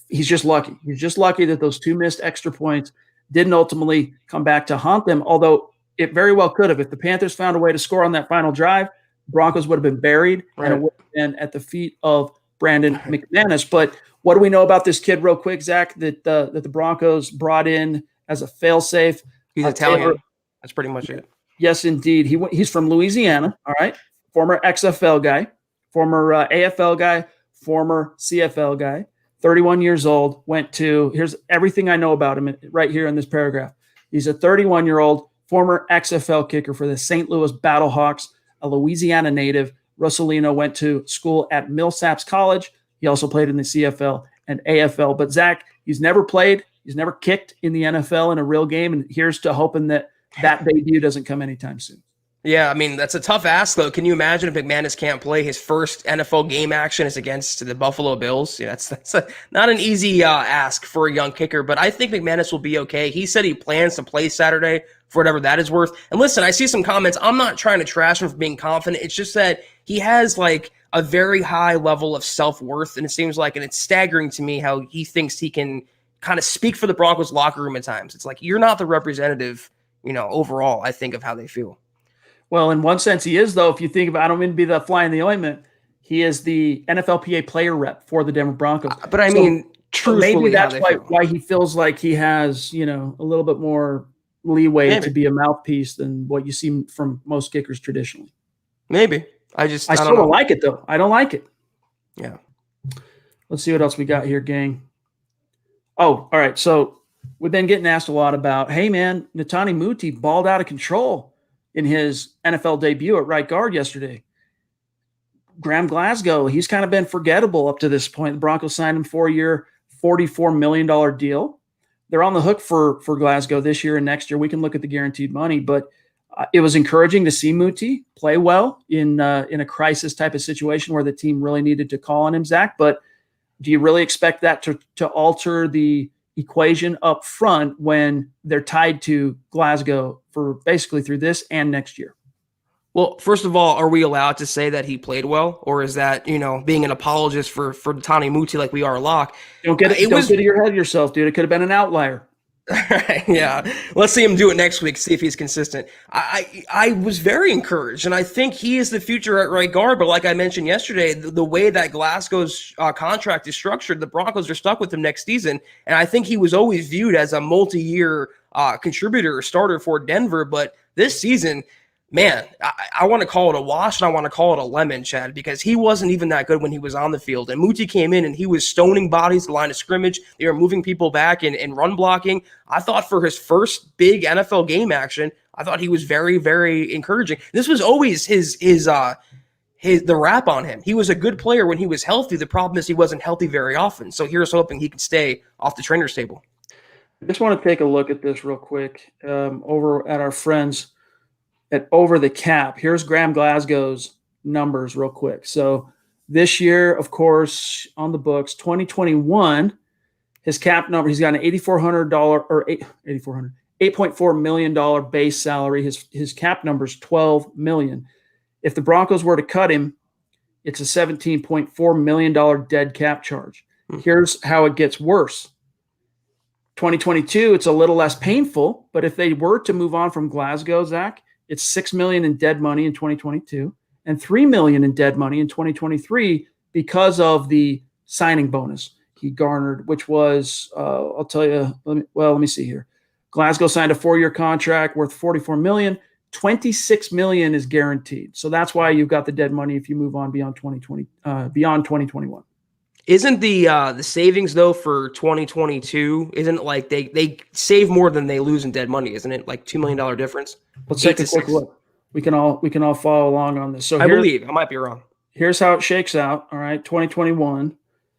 He's just lucky. He's just lucky that those 2 missed extra points didn't ultimately come back to haunt them, although it very well could have. If the Panthers found a way to score on that final drive, Broncos would have been buried, and it would have been at the feet of Brandon McManus. But what do we know about this kid real quick, Zach, that the Broncos brought in as a fail-safe? He's Italian. That's pretty much it. Yes, indeed. He's from Louisiana, all right? Former XFL guy, former AFL guy, former CFL guy, 31 years old, here's everything I know about him right here in this paragraph. He's a 31-year-old former XFL kicker for the St. Louis Battlehawks, a Louisiana native. Russolino went to school at Millsaps College. He also played in the CFL and AFL. But Zach, he's never played. He's never kicked in the NFL in a real game, and here's to hoping that debut doesn't come anytime soon. Yeah, I mean, that's a tough ask, though. Can you imagine if McManus can't play? His first NFL game action is against the Buffalo Bills. Yeah, that's not an easy ask for a young kicker, but I think McManus will be okay. He said he plans to play Saturday for whatever that is worth. And listen, I see some comments. I'm not trying to trash him for being confident. It's just that he has like a very high level of self-worth, and it seems like, and it's staggering to me how he thinks he can kind of speak for the Broncos locker room at times. It's like, you're not the representative, overall, I think, of how they feel. Well, in one sense, he is, though. If you think about, I don't mean to be the fly in the ointment, he is the NFLPA player rep for the Denver Broncos. But I mean, truthfully that's how they feel. why he feels like he has, a little bit more leeway to be a mouthpiece than what you see from most kickers traditionally. Maybe. I still don't like it, though. I don't like it. Yeah. Let's see what else we got here, gang. Oh, all right. So we've been getting asked a lot about, hey, man, Netani Muti balled out of control in his NFL debut at right guard yesterday. Graham Glasgow, he's kind of been forgettable up to this point. The Broncos signed him 4-year, $44 million deal. They're on the hook for Glasgow this year and next year. We can look at the guaranteed money, but it was encouraging to see Muti play well in a crisis type of situation where the team really needed to call on him, Zach. But do you really expect that to alter the equation up front when they're tied to Glasgow for basically through this and next year? Well, first of all, are we allowed to say that he played well, or is that, being an apologist for Netani Muti like we are Locke? Don't get your head yourself, dude. It could have been an outlier. Yeah, let's see him do it next week, see if he's consistent. I was very encouraged, and I think he is the future at right guard. But like I mentioned yesterday, the way that Glasgow's contract is structured, the Broncos are stuck with him next season, and I think he was always viewed as a multi-year contributor or starter for Denver. But this season, man, I want to call it a wash, and I want to call it a lemon, Chad, because he wasn't even that good when he was on the field. And Muti came in, and he was stoning bodies at the line of scrimmage. They were moving people back and run blocking. I thought for his first big NFL game action, I thought he was very, very encouraging. This was always the rap on him. He was a good player when he was healthy. The problem is he wasn't healthy very often. So here's hoping he can stay off the trainer's table. I just want to take a look at this real quick over at our friends at Over the Cap. Here's Graham Glasgow's numbers real quick. So this year, of course, on the books, 2021, his cap number, he's got an $8.4 million base salary. His cap number is $12 million. If the Broncos were to cut him, it's a $17.4 million dead cap charge. Here's how it gets worse. 2022, it's a little less painful, but if they were to move on from Glasgow, Zach, it's $6 million in dead money in 2022 and $3 million in dead money in 2023 because of the signing bonus he garnered, which was, I'll tell you, let me see here. Glasgow signed a 4-year contract worth $44 million. $26 million is guaranteed. So that's why you've got the dead money if you move on beyond 2021. Isn't the savings though for 2022? Isn't it like they save more than they lose in dead money? Isn't it like $2 million difference? Let's take a quick look. We can all follow along on this. So I believe I might be wrong. Here's how it shakes out. All right, 2021.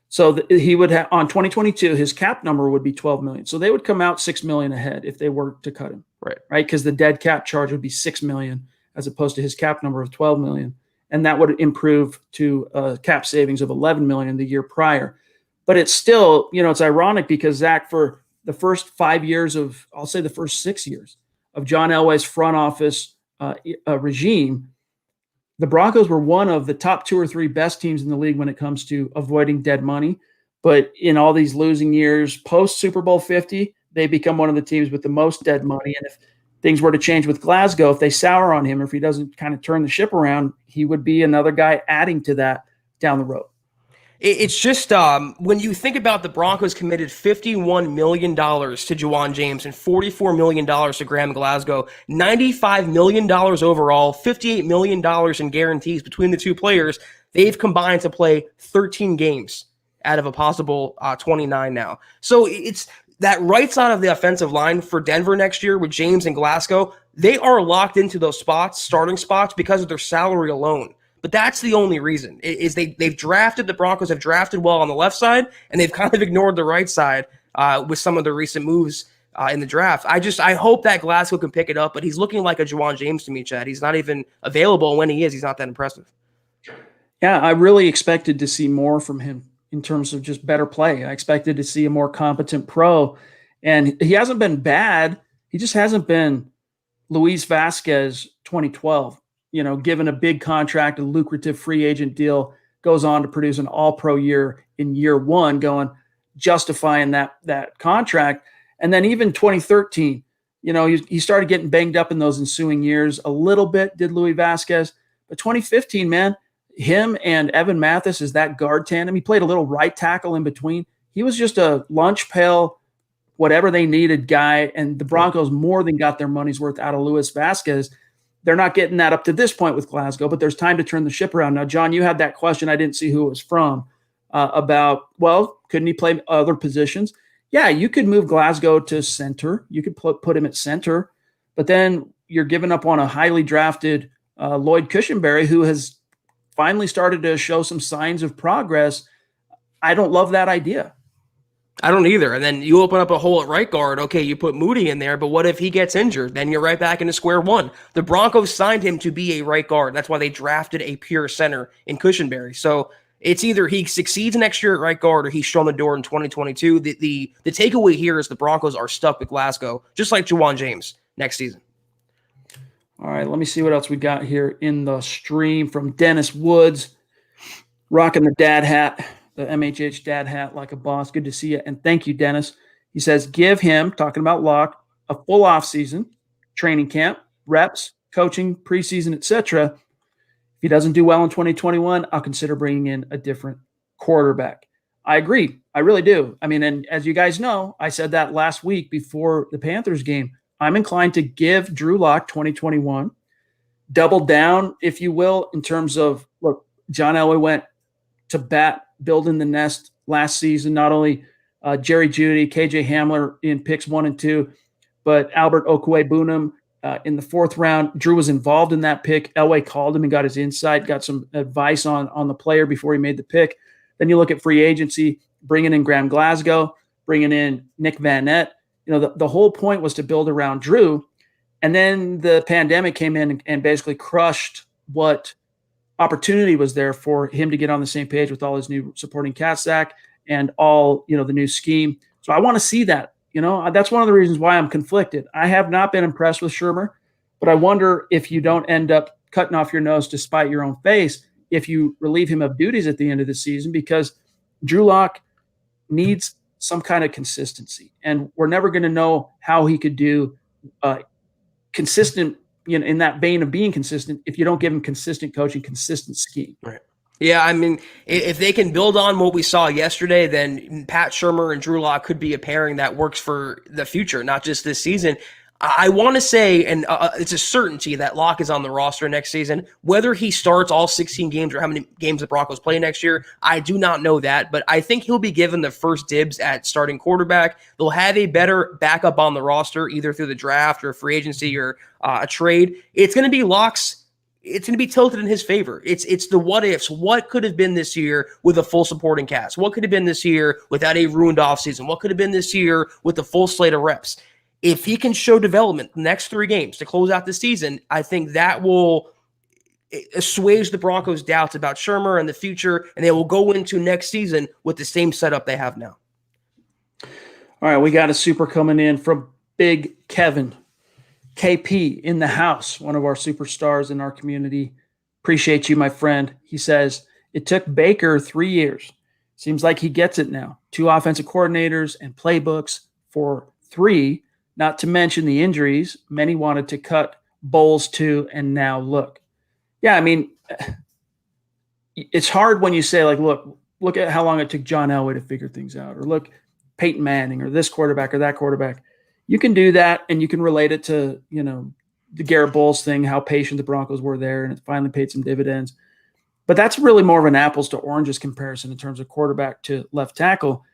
So he would have on 2022, his cap number would be $12 million. So they would come out $6 million ahead if they were to cut him. Right, because the dead cap charge would be $6 million as opposed to his cap number of $12 million. And that would improve to a cap savings of $11 million the year prior. But it's still, it's ironic because, Zach, for the first 5 years of, I'll say the first 6 years of John Elway's front office regime, the Broncos were one of the top 2 or 3 best teams in the league when it comes to avoiding dead money. But in all these losing years, post Super Bowl 50, they become one of the teams with the most dead money. And if things were to change with Glasgow, if they sour on him, or if he doesn't kind of turn the ship around, he would be another guy adding to that down the road. It's just when you think about the Broncos committed $51 million to Juwan James and $44 million to Graham Glasgow, $95 million overall, $58 million in guarantees between the two players. They've combined to play 13 games out of a possible 29 now. So it's that right side of the offensive line for Denver next year with James and Glasgow. They are locked into those spots, starting spots, because of their salary alone. But that's the only reason, is they've drafted, the Broncos have drafted well on the left side, and they've kind of ignored the right side with some of the recent moves in the draft. I hope that Glasgow can pick it up, but he's looking like a Juwan James to me, Chad. He's not even available. When he is, he's not that impressive. Yeah, I really expected to see more from him in terms of just better play. I expected to see a more competent pro, and he hasn't been bad. He just hasn't been Luis Vasquez 2012. Given a big contract, a lucrative free agent deal, goes on to produce an all-pro year in year one, justifying that contract. And then even 2013, he started getting banged up in those ensuing years a little bit, did Luis Vasquez. But 2015, man, him and Evan Mathis is that guard tandem. He played a little right tackle in between. He was just a lunch pail, whatever they needed guy, and the Broncos more than got their money's worth out of Luis Vasquez. They're not getting that up to this point with Glasgow, but there's time to turn the ship around. Now, John, you had that question. I didn't see who it was from about, well, couldn't he play other positions? Yeah, you could move Glasgow to center. You could put him at center, but then you're giving up on a highly drafted Lloyd Cushenberry, who has finally started to show some signs of progress. I don't love that idea. I don't either. And then you open up a hole at right guard. Okay, you put Muti in there, but what if he gets injured? Then you're right back into square one. The Broncos signed him to be a right guard. That's why they drafted a pure center in Cushenberry. So it's either he succeeds next year at right guard or he's shown the door in 2022. The takeaway here is the Broncos are stuck with Glasgow, just like Juwan James next season. All right, let me see what else we got here in the stream from Dennis Woods, rocking the dad hat. The MHH dad hat like a boss. Good to see you. And thank you, Dennis. He says, give him, talking about Locke, a full offseason, training camp, reps, coaching, preseason, etc. If he doesn't do well in 2021, I'll consider bringing in a different quarterback. I agree. I really do. I mean, and as you guys know, I said that last week before the Panthers game. I'm inclined to give Drew Lock 2021, double down, if you will, in terms of, look, John Elway went to bat building the nest last season, not only Jerry Jeudy, KJ Hamler in picks 1 and 2, but Albert Okwuegbunam in the 4th round. Drew was involved in that pick. Elway called him and got his insight, got some advice on the player before he made the pick. Then you look at free agency, bringing in Graham Glasgow, bringing in Nick Van Nett. You know, the whole point was to build around Drew. And then the pandemic came in and basically crushed what opportunity was there for him to get on the same page with all his new supporting cast stack and all, the new scheme. So I want to see that. That's one of the reasons why I'm conflicted. I have not been impressed with Shermer, but I wonder if you don't end up cutting off your nose to spite your own face if you relieve him of duties at the end of the season, because Drew Lock needs some kind of consistency, and we're never going to know how he could do consistent, in that vein of being consistent, if you don't give him consistent coaching, consistent scheme. Right. Yeah, I mean, if they can build on what we saw yesterday, then Pat Shurmur and Drew Lock could be a pairing that works for the future, not just this season. I want to say, and it's a certainty that Locke is on the roster next season. Whether he starts all 16 games or how many games the Broncos play next year, I do not know that. But I think he'll be given the first dibs at starting quarterback. They'll have a better backup on the roster, either through the draft or free agency or a trade. It's going to be Locke's. It's going to be tilted in his favor. It's the what ifs. What could have been this year with a full supporting cast? What could have been this year without a ruined offseason? What could have been this year with a full slate of reps? If he can show development the next 3 games to close out the season, I think that will assuage the Broncos' doubts about Shurmur and the future, and they will go into next season with the same setup they have now. All right, we got a super coming in from Big Kevin. KP in the house, one of our superstars in our community. Appreciate you, my friend. He says, it took Baker 3 years. Seems like he gets it now. 2 offensive coordinators and playbooks for 3. Not to mention the injuries. Many wanted to cut Bowles too, and now look. Yeah, I mean, it's hard when you say, like, look at how long it took John Elway to figure things out, or look, Peyton Manning, or this quarterback or that quarterback. You can do that, and you can relate it to, the Garrett Bowles thing, how patient the Broncos were there, and it finally paid some dividends. But that's really more of an apples to oranges comparison in terms of quarterback to left tackle.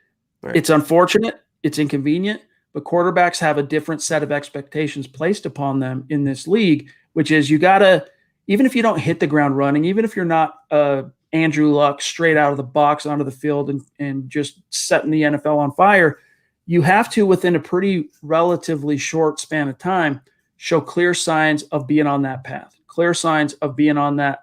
Right. It's unfortunate. It's inconvenient. But quarterbacks have a different set of expectations placed upon them in this league, which is you got to, even if you don't hit the ground running, even if you're not Andrew Luck straight out of the box onto the field and just setting the NFL on fire, you have to, within a pretty relatively short span of time, show clear signs of being on that path, clear signs of being on that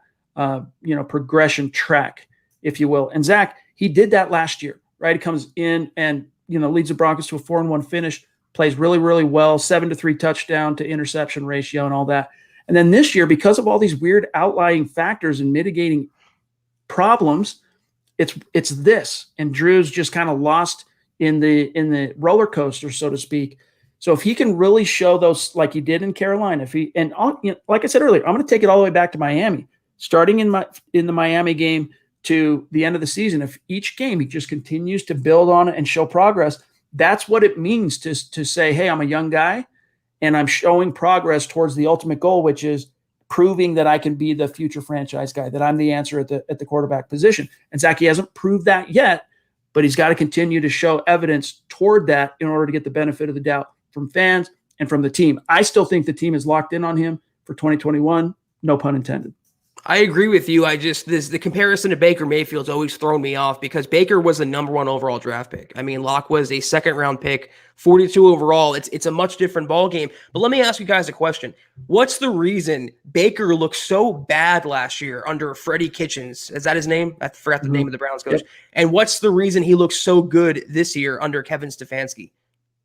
progression track, if you will. And Zach, he did that last year, right? He comes in and leads the Broncos to a 4-1 finish, plays really, really well, 7-3 touchdown to interception ratio and all that. And then this year, because of all these weird outlying factors and mitigating problems, it's this. And Drew's just kind of lost in the roller coaster, so to speak. So if he can really show those like he did in Carolina, like I said earlier, I'm going to take it all the way back to Miami. Starting in the Miami game, to the end of the seaon, if each game he just continues to build on it and show progress, that's what it means to say, hey, I'm a young guy and I'm showing progress towards the ultimate goal, which is proving that I can be the future franchise guy, that I'm the answer at the quarterback position. And Zach, he hasn't proved that yet, but he's got to continue to show evidence toward that in order to get the benefit of the doubt from fans and from the team. I still think the team is locked in on him for 2021. No pun intended. I agree with you. The comparison to Baker Mayfield's always thrown me off because Baker was the number 1 overall draft pick. I mean, Locke was a second round pick, 42 overall. It's a much different ball game. But let me ask you guys a question. What's the reason Baker looked so bad last year under Freddie Kitchens? Is that his name? I forgot the name of the Browns coach. Yep. And what's the reason he looks so good this year under Kevin Stefanski?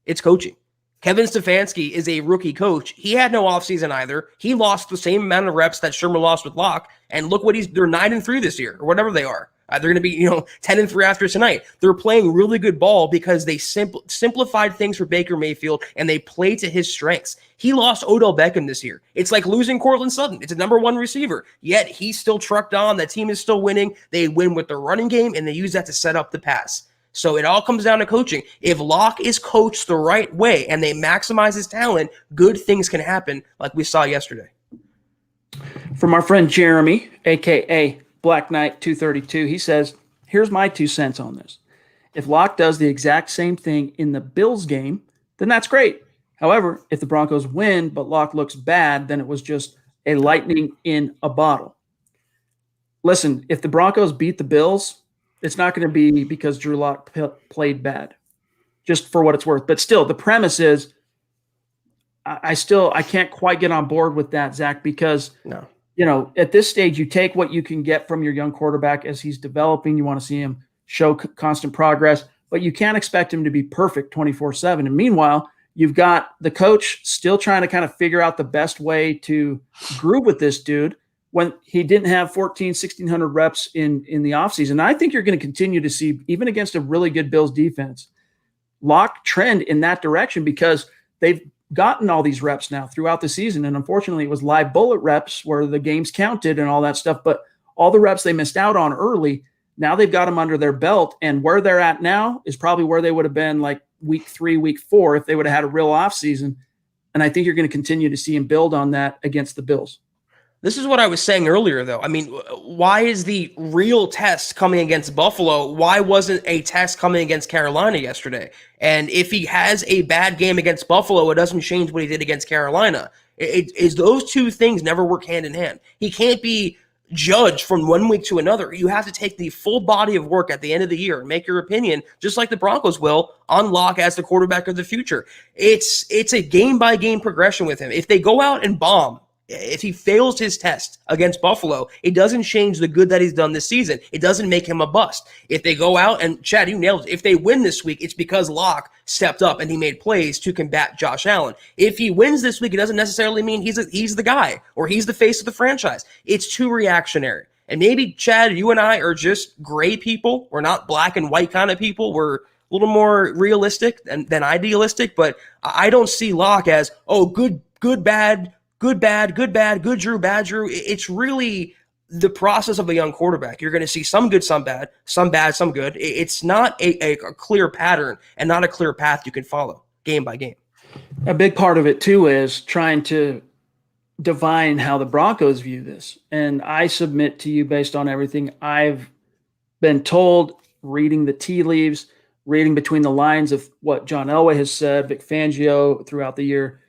It's coaching. Kevin Stefanski is a rookie coach. He had no offseason either. He lost the same amount of reps that Sherman lost with Locke. And look what they're 9-3 this year, or whatever they are. They're going to be, 10-3 after tonight. They're playing really good ball because they simplified things for Baker Mayfield and they play to his strengths. He lost Odell Beckham this year. It's like losing Cortland Sutton. It's a number 1 receiver. Yet he still trucked on. That team is still winning. They win with the running game and they use that to set up the pass. So it all comes down to coaching. If Locke is coached the right way and they maximize his talent, good things can happen like we saw yesterday. From our friend Jeremy, a.k.a. Black Knight 232, he says, here's my 2 cents on this. If Locke does the exact same thing in the Bills game, then that's great. However, if the Broncos win but Locke looks bad, then it was just a lightning in a bottle. Listen, if the Broncos beat the Bills, it's not going to be because Drew Lock played bad, just for what it's worth. But still, the premise is I can't quite get on board with that, Zach, because, at this stage, you take what you can get from your young quarterback as he's developing. You want to see him show constant progress, but you can't expect him to be perfect 24/7. And meanwhile, you've got the coach still trying to kind of figure out the best way to groove with this dude when he didn't have 1,600 reps in the offseason. I think you're going to continue to see, even against a really good Bills defense, Locke trend in that direction because they've gotten all these reps now throughout the season. And unfortunately, it was live bullet reps where the games counted and all that stuff. But all the reps they missed out on early, now they've got them under their belt. And where they're at now is probably where they would have been like week 3, week 4, if they would have had a real offseason. And I think you're going to continue to see him build on that against the Bills. This is what I was saying earlier, though. I mean, why is the real test coming against Buffalo? Why wasn't a test coming against Carolina yesterday? And if he has a bad game against Buffalo, it doesn't change what he did against Carolina. Those two things never work hand in hand. He can't be judged from one week to another. You have to take the full body of work at the end of the year and make your opinion, just like the Broncos will, on Locke as the quarterback of the future. It's a game-by-game progression with him. If they go out and bomb, if he fails his test against Buffalo, it doesn't change the good that he's done this season. It doesn't make him a bust. If they go out and, Chad, you nailed it. If they win this week, it's because Locke stepped up and he made plays to combat Josh Allen. If he wins this week, it doesn't necessarily mean he's the guy or he's the face of the franchise. It's too reactionary. And maybe, Chad, you and I are just gray people. We're not black and white kind of people. We're a little more realistic than idealistic, but I don't see Locke as, good, bad, good, bad, good Drew, bad Drew. It's really the process of a young quarterback. You're going to see some good, some bad, some good. It's not a clear pattern and not a clear path you can follow game by game. A big part of it, too, is trying to divine how the Broncos view this. And I submit to you, based on everything I've been told, reading the tea leaves, reading between the lines of what John Elway has said, Vic Fangio throughout the year,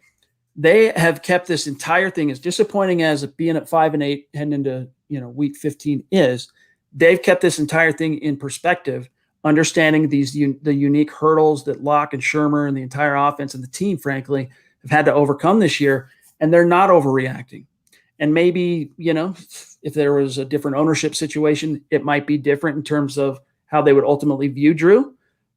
they have kept this entire thing, as disappointing as being at 5-8 heading into week 15 is. They've kept this entire thing in perspective, understanding the unique hurdles that Locke and Shermer and the entire offense and the team, frankly, have had to overcome this year, and they're not overreacting. And maybe if there was a different ownership situation, it might be different in terms of how they would ultimately view Drew.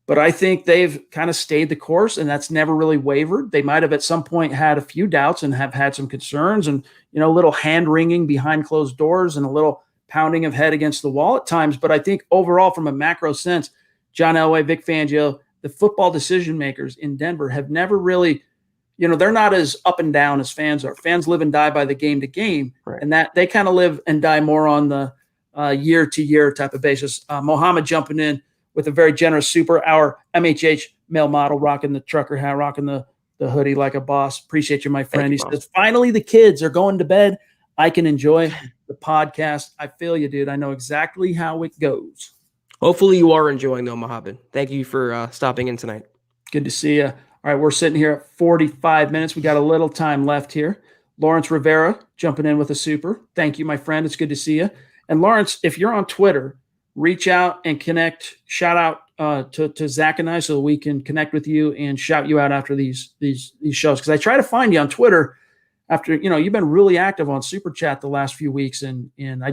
But I think they've kind of stayed the course, and that's never really wavered. They might have at some point had a few doubts and have had some concerns and, a little hand-wringing behind closed doors and a little pounding of head against the wall at times. But I think overall, from a macro sense, John Elway, Vic Fangio, the football decision makers in Denver have never really, they're not as up and down as fans are. Fans live and die by the game to game, right. And that they kind of live and die more on the year-to-year type of basis. Mohammed jumping in with a very generous super. Our MHH male model rocking the trucker hat, rocking the hoodie like a boss. Appreciate you, my friend. He says, finally the kids are going to bed. I can enjoy the podcast. I feel you, dude. I know exactly how it goes. Hopefully you are enjoying though, Mohammed. Thank you for stopping in tonight. Good to see you. All right, we're sitting here at 45 minutes. We got a little time left here. Lawrence Rivera jumping in with a super. Thank you, my friend. It's good to see you. And Lawrence, if you're on Twitter, reach out and connect. Shout out to Zach and I so we can connect with you and shout you out after these shows. Because I try to find you on Twitter after, you've been really active on Super Chat the last few weeks, and I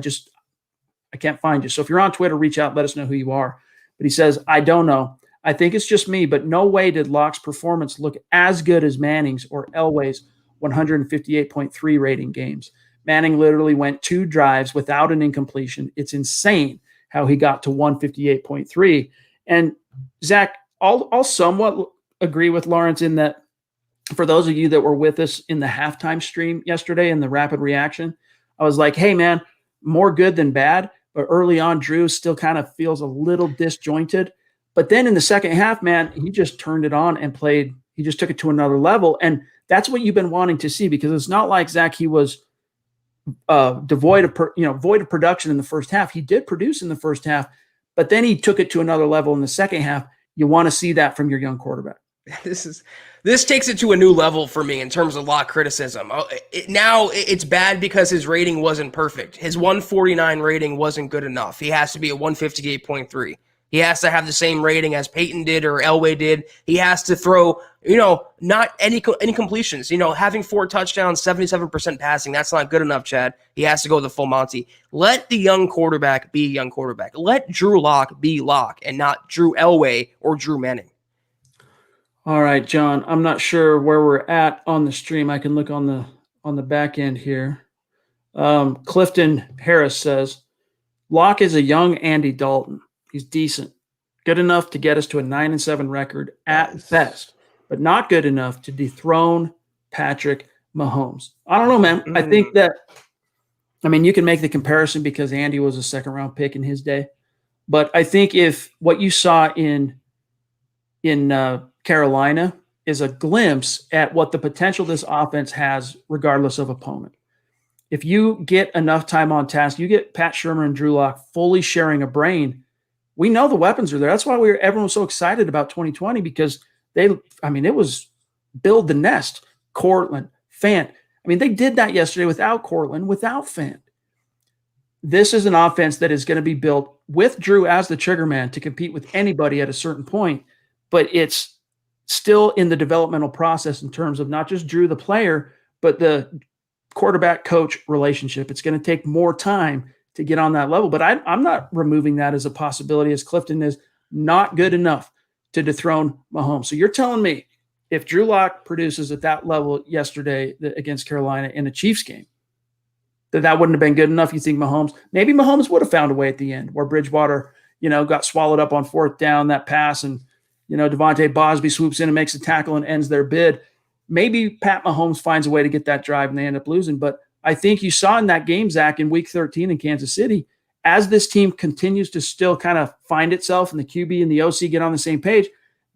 can't find you. So if you're on Twitter, reach out, let us know who you are. But he says, I don't know. I think it's just me, but no way did Locke's performance look as good as Manning's or Elway's 158.3 rating games. Manning literally went 2 drives without an incompletion. It's insane how he got to 158.3. And Zach, I'll somewhat agree with Lawrence in that for those of you that were with us in the halftime stream yesterday in the rapid reaction, I was like, hey, man, more good than bad. But early on, Drew still kind of feels a little disjointed. But then in the second half, man, he just turned it on and played. He just took it to another level. And that's what you've been wanting to see, because it's not like Zach, he was void of production in the first half. He did produce in the first half, but then he took it to another level in the second half. You want to see that from your young quarterback. This takes it to a new level for me in terms of Locke criticism. Now it's bad because his rating wasn't perfect. His 149 rating wasn't good enough. He has to be a 158.3. He has to have the same rating as Peyton did or Elway did. He has to throw, not any completions. Having 4 touchdowns, 77% passing, that's not good enough, Chad. He has to go the full Monty. Let the young quarterback be a young quarterback. Let Drew Lock be Lock and not Drew Elway or Drew Manning. All right, John, I'm not sure where we're at on the stream. I can look on the back end here. Clifton Harris says, Locke is a young Andy Dalton. He's decent, good enough to get us to a 9-7 record at best, but not good enough to dethrone Patrick Mahomes. I don't know, man. I think that, you can make the comparison because Andy was a second-round pick in his day, but I think if what you saw in Carolina is a glimpse at what the potential this offense has regardless of opponent. If you get enough time on task, you get Pat Shurmur and Drew Lock fully sharing a brain. We know the weapons are there. That's why everyone was so excited about 2020, because it was build the nest, Cortland, Fant. They did that yesterday without Cortland, without Fant. This is an offense that is going to be built with Drew as the trigger man to compete with anybody at a certain point, but it's still in the developmental process in terms of not just Drew the player, but the quarterback-coach relationship. It's going to take more time to get on that level. But I'm not removing that as a possibility, as Clifton is not good enough to dethrone Mahomes. So you're telling me if Drew Lock produces at that level yesterday against Carolina in a Chiefs game, that wouldn't have been good enough? You think maybe Mahomes would have found a way at the end where Bridgewater, got swallowed up on 4th down, that pass, and Devontae Bosby swoops in and makes a tackle and ends their bid. Maybe Pat Mahomes finds a way to get that drive and they end up losing. But I think you saw in that game, Zach, in week 13 in Kansas City, as this team continues to still kind of find itself and the QB and the OC get on the same page,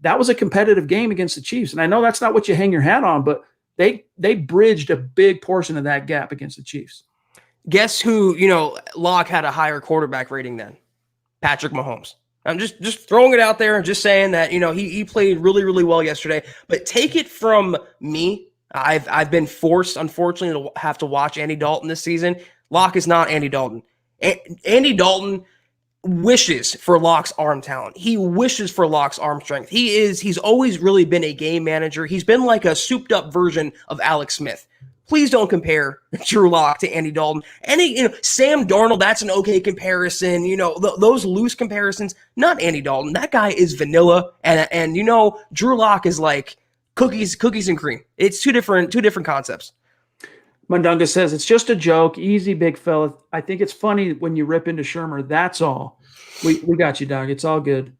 that was a competitive game against the Chiefs. And I know that's not what you hang your hat on, but they bridged a big portion of that gap against the Chiefs. Guess who, Locke had a higher quarterback rating than? Patrick Mahomes. I'm just throwing it out there and just saying that, he played really, really well yesterday. But take it from me. I've been forced, unfortunately, to have to watch Andy Dalton this season. Locke is not Andy Dalton. Andy Dalton wishes for Locke's arm talent. He wishes for Locke's arm strength. He's always really been a game manager. He's been like a souped up version of Alex Smith. Please don't compare Drew Lock to Andy Dalton. Sam Darnold, that's an okay comparison. Those loose comparisons, not Andy Dalton. That guy is vanilla, and Drew Lock is like cookies and cream. It's two different concepts. Mundunga says, it's just a joke. Easy, big fella. I think it's funny when you rip into Shurmur. That's all. We got you, dog. It's all good.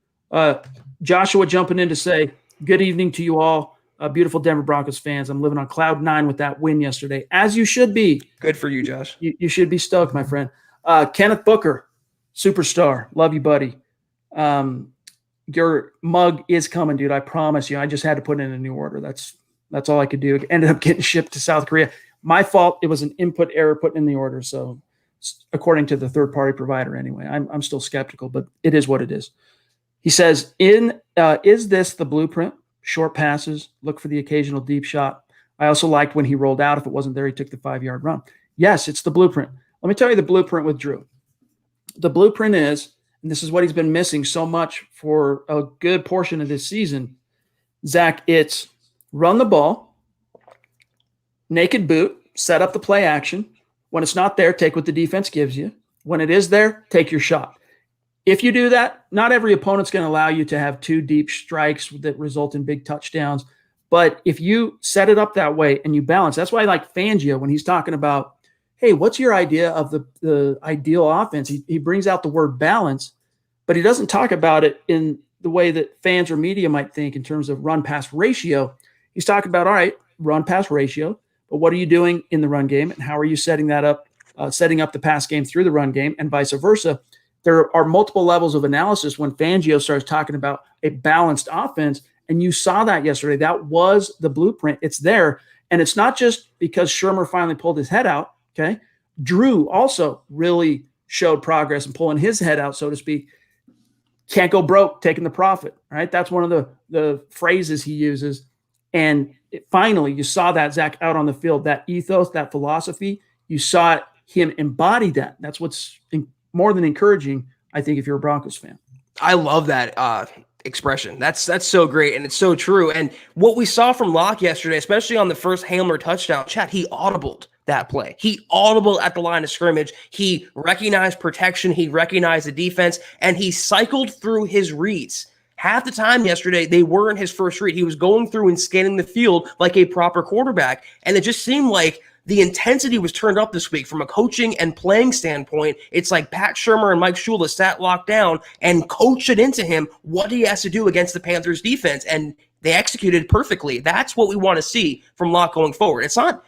Joshua jumping in to say, good evening to you all. Beautiful Denver Broncos fans. I'm living on cloud 9 with that win yesterday, as you should be. Good for you, Josh. You should be stoked, my friend. Kenneth Booker, Superstar. Love you, buddy. Your mug is coming, dude. I promise you. I just had to put in a new order. That's all I could do. It ended up getting shipped to South Korea. My fault. It was an input error putting in the order. So according to the third-party provider anyway, I'm still skeptical, but it is what it is. He says, is this the blueprint? Short passes, look for the occasional deep shot. I also liked when he rolled out. If it wasn't there, he took the 5-yard run. Yes, it's the blueprint. Let me tell you the blueprint with Drew. The blueprint is, and this is what he's been missing so much for a good portion of this season, Zach, it's run the ball, naked boot, set up the play action. When it's not there, take what the defense gives you. When it is there, take your shot. If you do that, not every opponent's going to allow you to have 2 deep strikes that result in big touchdowns. But if you set it up that way and you balance, that's why I like Fangio when he's talking about, hey, what's your idea of the ideal offense? He brings out the word balance, but he doesn't talk about it in the way that fans or media might think in terms of run-pass ratio. He's talking about, all right, run-pass ratio, but what are you doing in the run game and how are you setting that up, setting up the pass game through the run game and vice versa? There are multiple levels of analysis when Fangio starts talking about a balanced offense, and you saw that yesterday. That was the blueprint. It's there, and it's not just because Shermer finally pulled his head out, okay? Drew also really showed progress in pulling his head out, so to speak. Can't go broke, taking the profit, right? That's one of the phrases he uses, and finally, you saw that, Zach, out on the field, that ethos, that philosophy. You saw him embody that. That's what's more than encouraging, I think, if you're a Broncos fan. I love that expression. That's so great, and it's so true. And what we saw from Locke yesterday, especially on the first Hamler touchdown, Chad, he audibled that play. He audibled at the line of scrimmage. He recognized protection. He recognized the defense, and he cycled through his reads. Half the time yesterday, they weren't his first read. He was going through and scanning the field like a proper quarterback, and it just seemed like the intensity was turned up this week from a coaching and playing standpoint. It's like Pat Shermer and Mike Shula sat locked down and coached it into him what he has to do against the Panthers defense, and they executed perfectly. That's what we want to see from Locke going forward. It's not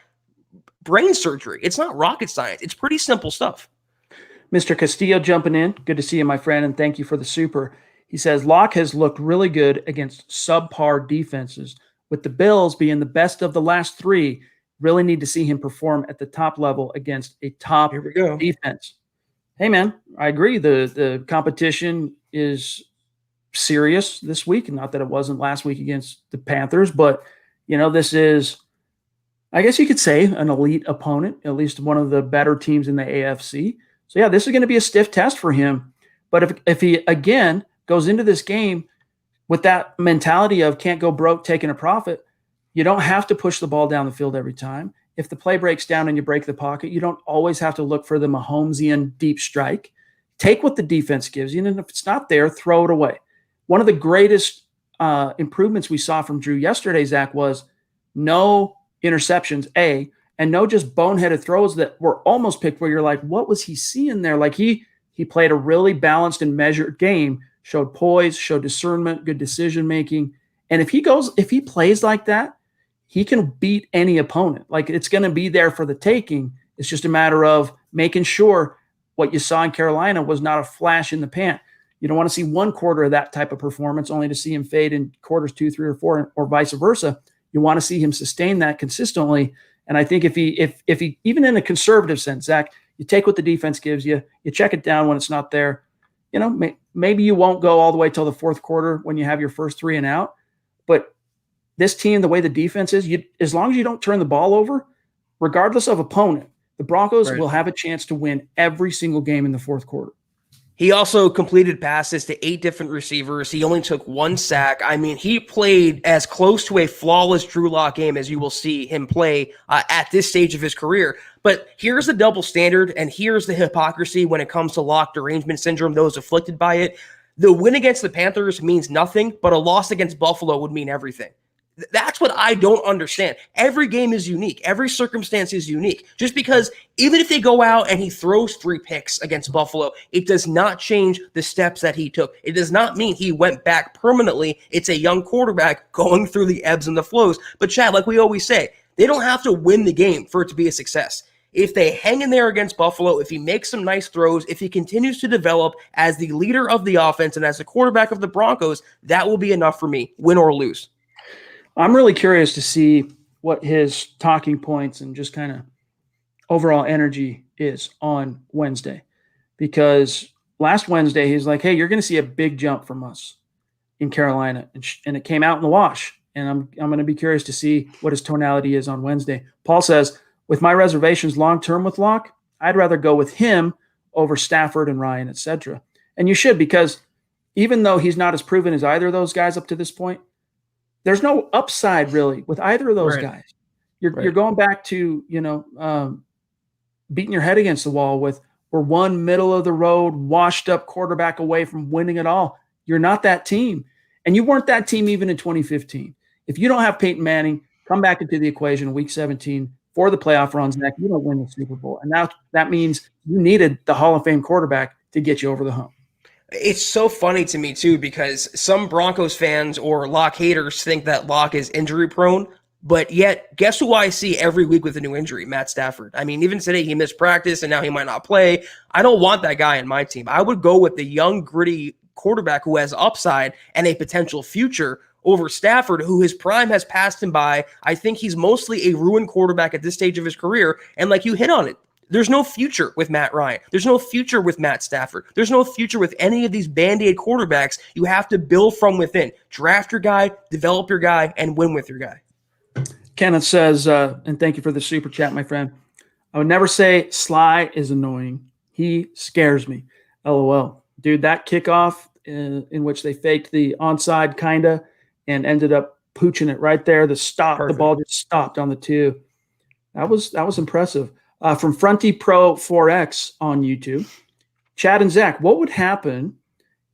brain surgery. It's not rocket science. It's pretty simple stuff. Mr. Castillo jumping in. Good to see you, my friend, and thank you for the super. He says, Locke has looked really good against subpar defenses. With the Bills being the best of the last 3, really need to see him perform at the top level against a top defense. Hey, man, I agree. The competition is serious this week. Not that it wasn't last week against the Panthers, but, this is, I guess you could say, an elite opponent, at least one of the better teams in the AFC. So, yeah, this is going to be a stiff test for him. But if he, again, goes into this game with that mentality of can't go broke taking a profit, you don't have to push the ball down the field every time. If the play breaks down and you break the pocket, you don't always have to look for the Mahomesian deep strike. Take what the defense gives you, and if it's not there, throw it away. One of the greatest improvements we saw from Drew yesterday, Zach, was no interceptions, and no just boneheaded throws that were almost picked where you're like, what was he seeing there? Like he played a really balanced and measured game, showed poise, showed discernment, good decision-making. And if he plays like that, he can beat any opponent. Like, it's going to be there for the taking. It's just a matter of making sure what you saw in Carolina was not a flash in the pan. You don't want to see one quarter of that type of performance only to see him fade in quarters 2, 3, or 4, or vice versa. You want to see him sustain that consistently. And I think if he even in a conservative sense, Zach, you take what the defense gives you, you check it down when it's not there. Maybe you won't go all the way till the fourth quarter when you have your first 3 and out. But this team, the way the defense is, as long as you don't turn the ball over, regardless of opponent, the Broncos will have a chance to win every single game in the fourth quarter. He also completed passes to 8 different receivers. He only took 1 sack. I mean, he played as close to a flawless Drew Lock game as you will see him play at this stage of his career. But here's the double standard, and here's the hypocrisy when it comes to Lock derangement syndrome, those afflicted by it. The win against the Panthers means nothing, but a loss against Buffalo would mean everything. That's what I don't understand. Every game is unique. Every circumstance is unique. Just because even if they go out and he throws 3 picks against Buffalo, it does not change the steps that he took. It does not mean he went back permanently. It's a young quarterback going through the ebbs and the flows. But Chad, like we always say, they don't have to win the game for it to be a success. If they hang in there against Buffalo, if he makes some nice throws, if he continues to develop as the leader of the offense and as the quarterback of the Broncos, that will be enough for me, win or lose. I'm really curious to see what his talking points and just kind of overall energy is on Wednesday, because last Wednesday he's like, hey, you're going to see a big jump from us in Carolina, and it came out in the wash. And I'm going to be curious to see what his tonality is on Wednesday. Paul says, with my reservations long-term with Locke, I'd rather go with him over Stafford and Ryan, etc. And you should, because even though he's not as proven as either of those guys up to this point, there's no upside really with either of those guys. You're going back to, beating your head against the wall with, we're one middle of the road, washed up quarterback away from winning it all. You're not that team. And you weren't that team even in 2015. If you don't have Peyton Manning come back into the equation in week 17 for the playoff runs, Zach, you don't win the Super Bowl. And now that means you needed the Hall of Fame quarterback to get you over the hump. It's so funny to me, too, because some Broncos fans or Locke haters think that Locke is injury prone. But yet, guess who I see every week with a new injury? Matt Stafford. I mean, even today he missed practice and now he might not play. I don't want that guy in my team. I would go with the young, gritty quarterback who has upside and a potential future over Stafford, who his prime has passed him by. I think he's mostly a ruined quarterback at this stage of his career. And like you hit on it, there's no future with Matt Ryan. There's no future with Matt Stafford. There's no future with any of these Band-Aid quarterbacks. You have to build from within. Draft your guy, develop your guy, and win with your guy. Kenneth says, and thank you for the super chat, my friend. I would never say Sly is annoying. He scares me. LOL. Dude, that kickoff in which they faked the onside kinda and ended up pooching it right there. The stop, Perfect. The ball just stopped on the 2. That was impressive. From Fronty Pro 4X on YouTube, Chad and Zach, what would happen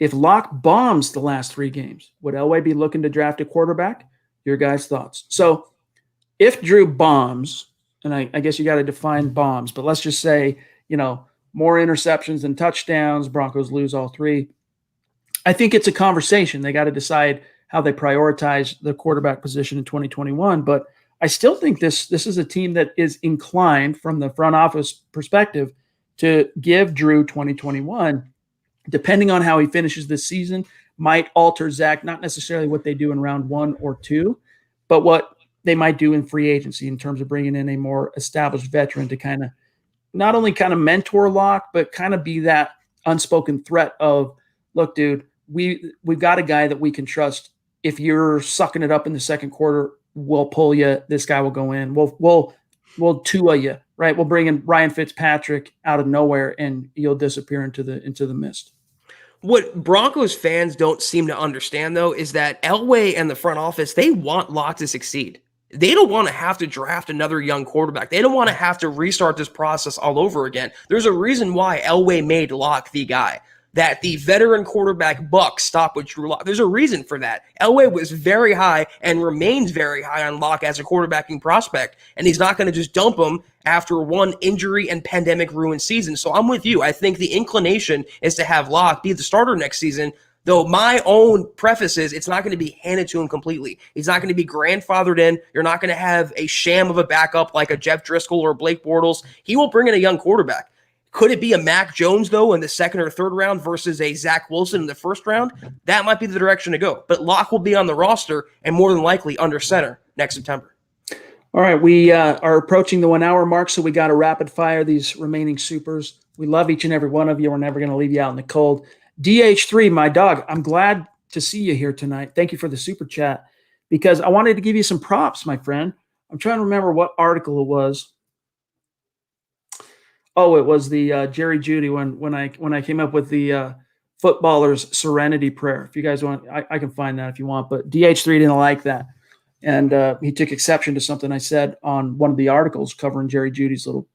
if Locke bombs the last 3 games? Would Elway be looking to draft a quarterback? Your guys' thoughts. So if Drew bombs, and I guess you got to define bombs, but let's just say, more interceptions than touchdowns, Broncos lose all 3. I think it's a conversation. They got to decide how they prioritize the quarterback position in 2021. But I still think this is a team that is inclined from the front office perspective to give Drew 2021, depending on how he finishes this season, might alter, Zach, not necessarily what they do in round 1 or 2, but what they might do in free agency in terms of bringing in a more established veteran to kind of not only kind of mentor Locke, but kind of be that unspoken threat of, look, dude, we've got a guy that we can trust. If you're sucking it up in the second quarter, we'll pull you. This guy will go in. We'll Tua you, right? We'll bring in Ryan Fitzpatrick out of nowhere, and you'll disappear into the mist. What Broncos fans don't seem to understand, though, is that Elway and the front office, they want Locke to succeed. They don't want to have to draft another young quarterback. They don't want to have to restart this process all over again. There's a reason why Elway made Locke the guy. That the veteran quarterback buck stopped with Drew Lock. There's a reason for that. Elway was very high and remains very high on Locke as a quarterbacking prospect, and he's not going to just dump him after one injury and pandemic-ruined season. So I'm with you. I think the inclination is to have Locke be the starter next season, though my own preface is it's not going to be handed to him completely. He's not going to be grandfathered in. You're not going to have a sham of a backup like a Jeff Driscoll or Blake Bortles. He will bring in a young quarterback. Could it be a Mac Jones, though, in the second or third round versus a Zach Wilson in the first round? That might be the direction to go. But Locke will be on the roster and more than likely under center next September. All right, we are approaching the 1 hour mark, so we got to rapid fire these remaining supers. We love each and every one of you. We're never going to leave you out in the cold. DH3, my dog, I'm glad to see you here tonight. Thank you for the super chat, because I wanted to give you some props, my friend. I'm trying to remember what article it was. Oh, it was the Jerry Jeudy when I came up with the footballer's serenity prayer. If you guys want, I can find that if you want. But DH3 didn't like that, and he took exception to something I said on one of the articles covering Jerry Judy's little,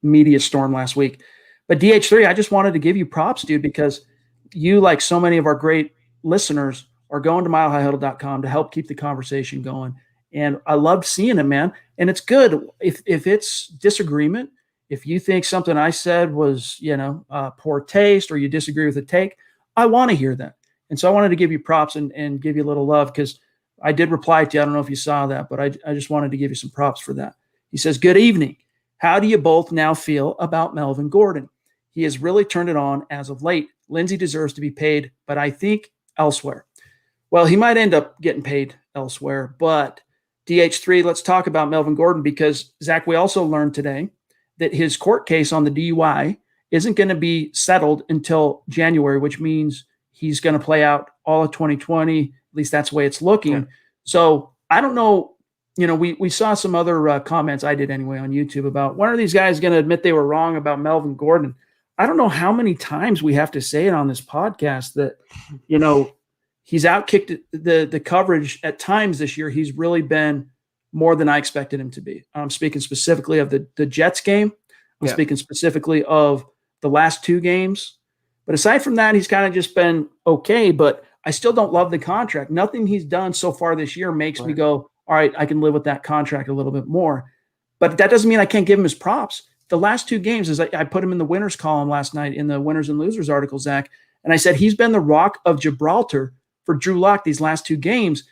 media storm last week. But DH3, I just wanted to give you props, dude, because you, like so many of our great listeners, are going to milehighhuddle.com to help keep the conversation going. And I loved seeing it, man. And it's good if it's disagreement. If you think something I said was, poor taste, or you disagree with the take, I want to hear that. And so I wanted to give you props and give you a little love, because I did reply to you. I don't know if you saw that, but I just wanted to give you some props for that. He says, good evening. How do you both now feel about Melvin Gordon? He has really turned it on as of late. Lindsey deserves to be paid, but I think elsewhere. Well, he might end up getting paid elsewhere, but DH3, let's talk about Melvin Gordon because, Zach, we also learned today that his court case on the DUI isn't going to be settled until January, which means he's going to play out all of 2020. At least that's the way it's looking. Yeah. So I don't know. You know, we saw some other comments, I did anyway, on YouTube about when are these guys going to admit they were wrong about Melvin Gordon? I don't know how many times we have to say it on this podcast that, you know, he's outkicked the coverage at times this year. He's really been more than I expected him to be. I'm speaking specifically of the Jets game. I'm speaking specifically of the last two games. But aside from that, he's kind of just been okay. But I still don't love the contract. Nothing he's done so far this year makes me go, all right, I can live with that contract a little bit more. But that doesn't mean I can't give him his props. The last two games, is I put him in the winners column last night in the winners and losers article, Zach, and I said he's been the rock of Gibraltar for Drew Lock these last two games.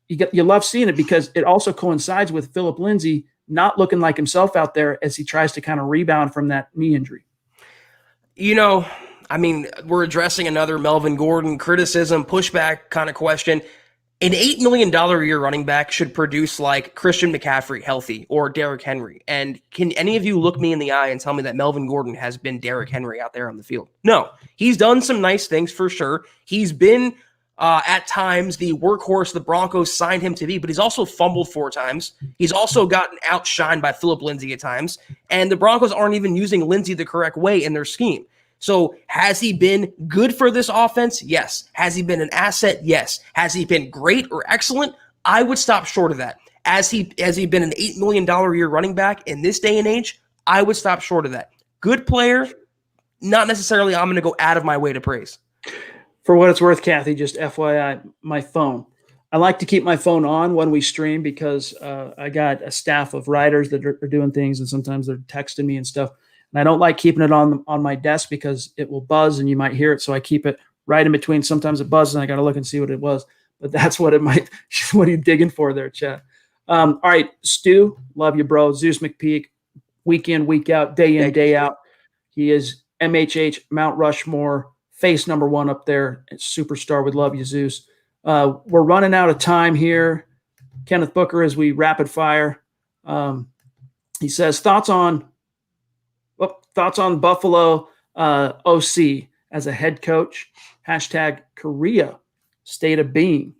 You love seeing it because it also coincides with Philip Lindsay not looking like himself out there as he tries to kind of rebound from that knee injury. You know, I mean, we're addressing another Melvin Gordon criticism, pushback kind of question. An $8 million a year running back should produce like Christian McCaffrey healthy or Derrick Henry. And can any of you look me in the eye and tell me that Melvin Gordon has been Derrick Henry out there on the field? No, he's done some nice things for sure. He's been at times the workhorse the Broncos signed him to be, but he's also fumbled 4 times. He's also gotten outshined by Philip Lindsay at times. And the Broncos aren't even using Lindsay the correct way in their scheme. So has he been good for this offense? Yes. Has he been an asset? Yes. Has he been great or excellent? I would stop short of that. Has he been an $8 million a year running back in this day and age? I would stop short of that. Good player, not necessarily I'm going to go out of my way to praise. For what it's worth, Kathy, just FYI, my phone. I like to keep my phone on when we stream because I got a staff of writers that are doing things, and sometimes they're texting me and stuff. And I don't like keeping it on my desk because it will buzz and you might hear it. So I keep it right in between. Sometimes it buzzes and I got to look and see what it was. But that's what it might. What are you digging for there, chat? All right, Stu, love you, bro. Zeus McPeak, week in, week out, day in, day out. He is MHH, Mount Rushmore, face number 1 up there. Superstar. We love you, Zeus. We're running out of time here. Kenneth Booker, as we rapid fire. He says, thoughts on Buffalo OC as a head coach, hashtag Korea state of being.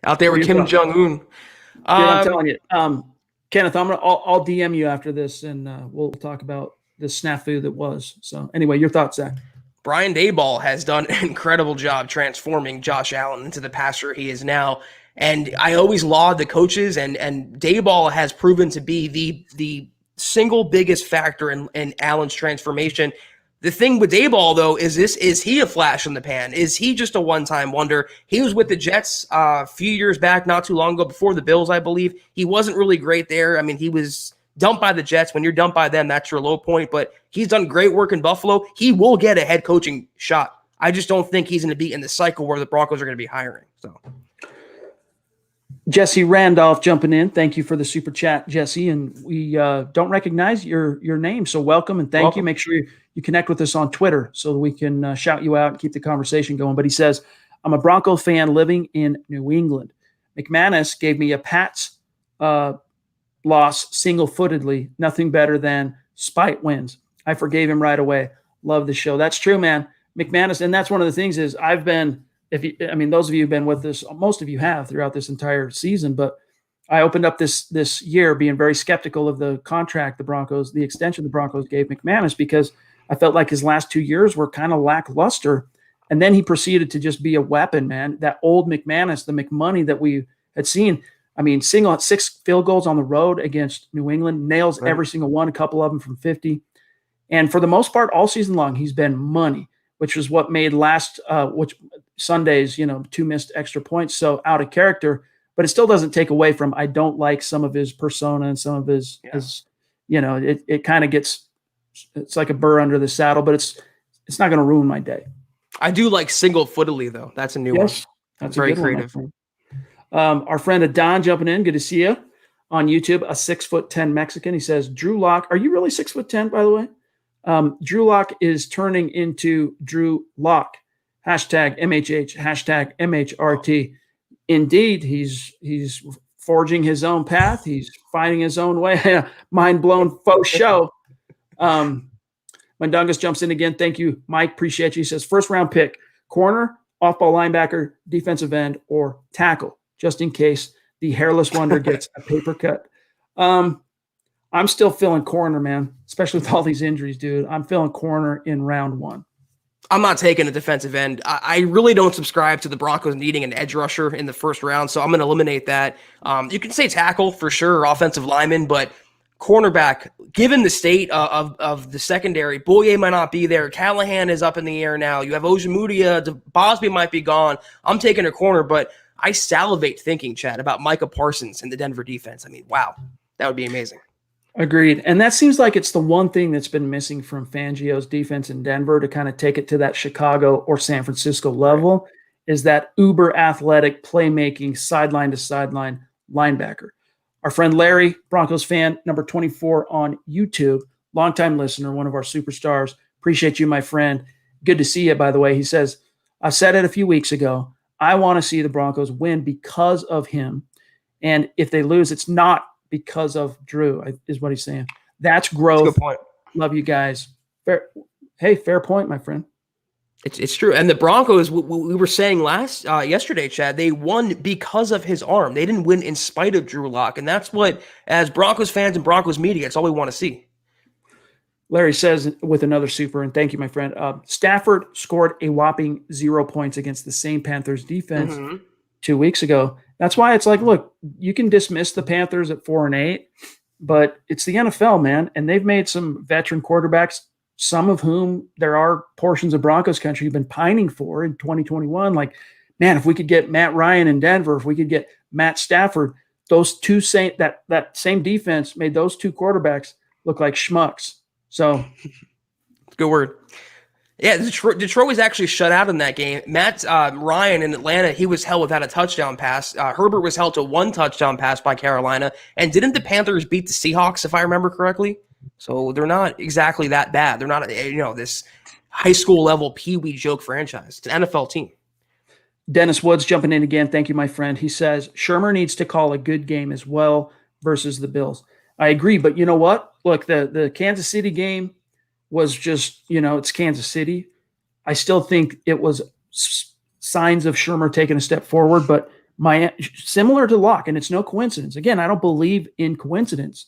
Out there with Kim Jong-un. I'm telling you. Kenneth, I'll DM you after this, and we'll talk about the snafu that was. So anyway, your thoughts, Zach? Brian Daboll has done an incredible job transforming Josh Allen into the passer he is now. And I always laud the coaches, and Daboll has proven to be the single biggest factor in Allen's transformation. The thing with Daboll, though, is he a flash in the pan? Is he just a one-time wonder? He was with the Jets a few years back, not too long ago, before the Bills, I believe. He wasn't really great there. I mean, he was dumped by the Jets. When you're dumped by them, that's your low point. But he's done great work in Buffalo. He will get a head coaching shot. I just don't think he's going to be in the cycle where the Broncos are going to be hiring. So, Jesse Randolph jumping in. Thank you for the super chat, Jesse. And we don't recognize your name, so welcome and thank you. Make sure you connect with us on Twitter so that we can shout you out and keep the conversation going. But he says, I'm a Bronco fan living in New England. McManus gave me a Pats loss single-footedly. Nothing better than spite wins. I forgave him right away. Love the show. That's true, man. McManus, and that's one of the things is I've been – those of you who've been with us, most of you have throughout this entire season, but I opened up this year being very skeptical of the contract the extension the Broncos gave McManus because I felt like his last 2 years were kind of lackluster. And then he proceeded to just be a weapon, man. That old McManus, the McMoney that we had seen. I mean, 6 field goals on the road against New England, nails every single one, a couple of them from 50. And for the most part, all season long, he's been money, which was what made Sundays, 2 missed extra points so out of character. But it still doesn't take away from I don't like some of his persona and some of his it kind of gets it's like a burr under the saddle, but it's not going to ruin my day. I do like single-footedly though. That's a new one. That's very creative. Our friend Adon jumping in. Good to see you. on YouTube, a 6'10" Mexican. He says, Drew Lock. Are you really 6'10", by the way? Drew Lock is turning into Drew Lock. Hashtag MHH, hashtag MHRT. Indeed, he's forging his own path. He's finding his own way. Mind blown faux show. Mundungus jumps in again. Thank you, Mike. Appreciate you. He says, first round pick, corner, off-ball linebacker, defensive end, or tackle, just in case the hairless wonder gets a paper cut. I'm still feeling corner, man, especially with all these injuries, dude. I'm feeling corner in round 1. I'm not taking a defensive end. I really don't subscribe to the Broncos needing an edge rusher in the first round, so I'm going to eliminate that. You can say tackle for sure, offensive lineman, but cornerback, given the state of the secondary, Boye might not be there. Callahan is up in the air now. You have Ojemudia. Bosby might be gone. I'm taking a corner, but I salivate thinking, Chad, about Micah Parsons in the Denver defense. I mean, wow, that would be amazing. Agreed. And that seems like it's the one thing that's been missing from Fangio's defense in Denver to kind of take it to that Chicago or San Francisco level is that uber athletic playmaking sideline to sideline linebacker. Our friend Larry, Broncos fan, number 24 on YouTube, longtime listener, one of our superstars. Appreciate you, my friend. Good to see you, by the way. He says, I said it a few weeks ago. I want to see the Broncos win because of him. And if they lose, it's not because of Drew, is what he's saying. That's growth. That's a good point. Love you guys. Fair point, my friend. It's true. And the Broncos, we were saying yesterday, Chad, they won because of his arm. They didn't win in spite of Drew Lock. And that's what, as Broncos fans and Broncos media, it's all we want to see. Larry says with another super, and thank you, my friend, Stafford scored a whopping 0 points against the same Panthers defense 2 weeks ago. That's why it's like, look, you can dismiss the Panthers at 4-8, but it's the NFL, man. And they've made some veteran quarterbacks, some of whom there are portions of Broncos country who've been pining for in 2021. Like, man, if we could get Matt Ryan in Denver, if we could get Matt Stafford, those two that same defense made those two quarterbacks look like schmucks. So good word. Yeah, Detroit was actually shut out in that game. Matt Ryan in Atlanta, he was held without a touchdown pass. Herbert was held to 1 touchdown pass by Carolina. And didn't the Panthers beat the Seahawks, if I remember correctly? So they're not exactly that bad. They're not, this high school level peewee joke franchise. It's an NFL team. Dennis Woods jumping in again. Thank you, my friend. He says, Shermer needs to call a good game as well versus the Bills. I agree, but you know what? Look, the Kansas City game was just, it's Kansas City. I still think it was signs of Shermer taking a step forward, but similar to Locke, and it's no coincidence. Again, I don't believe in coincidence.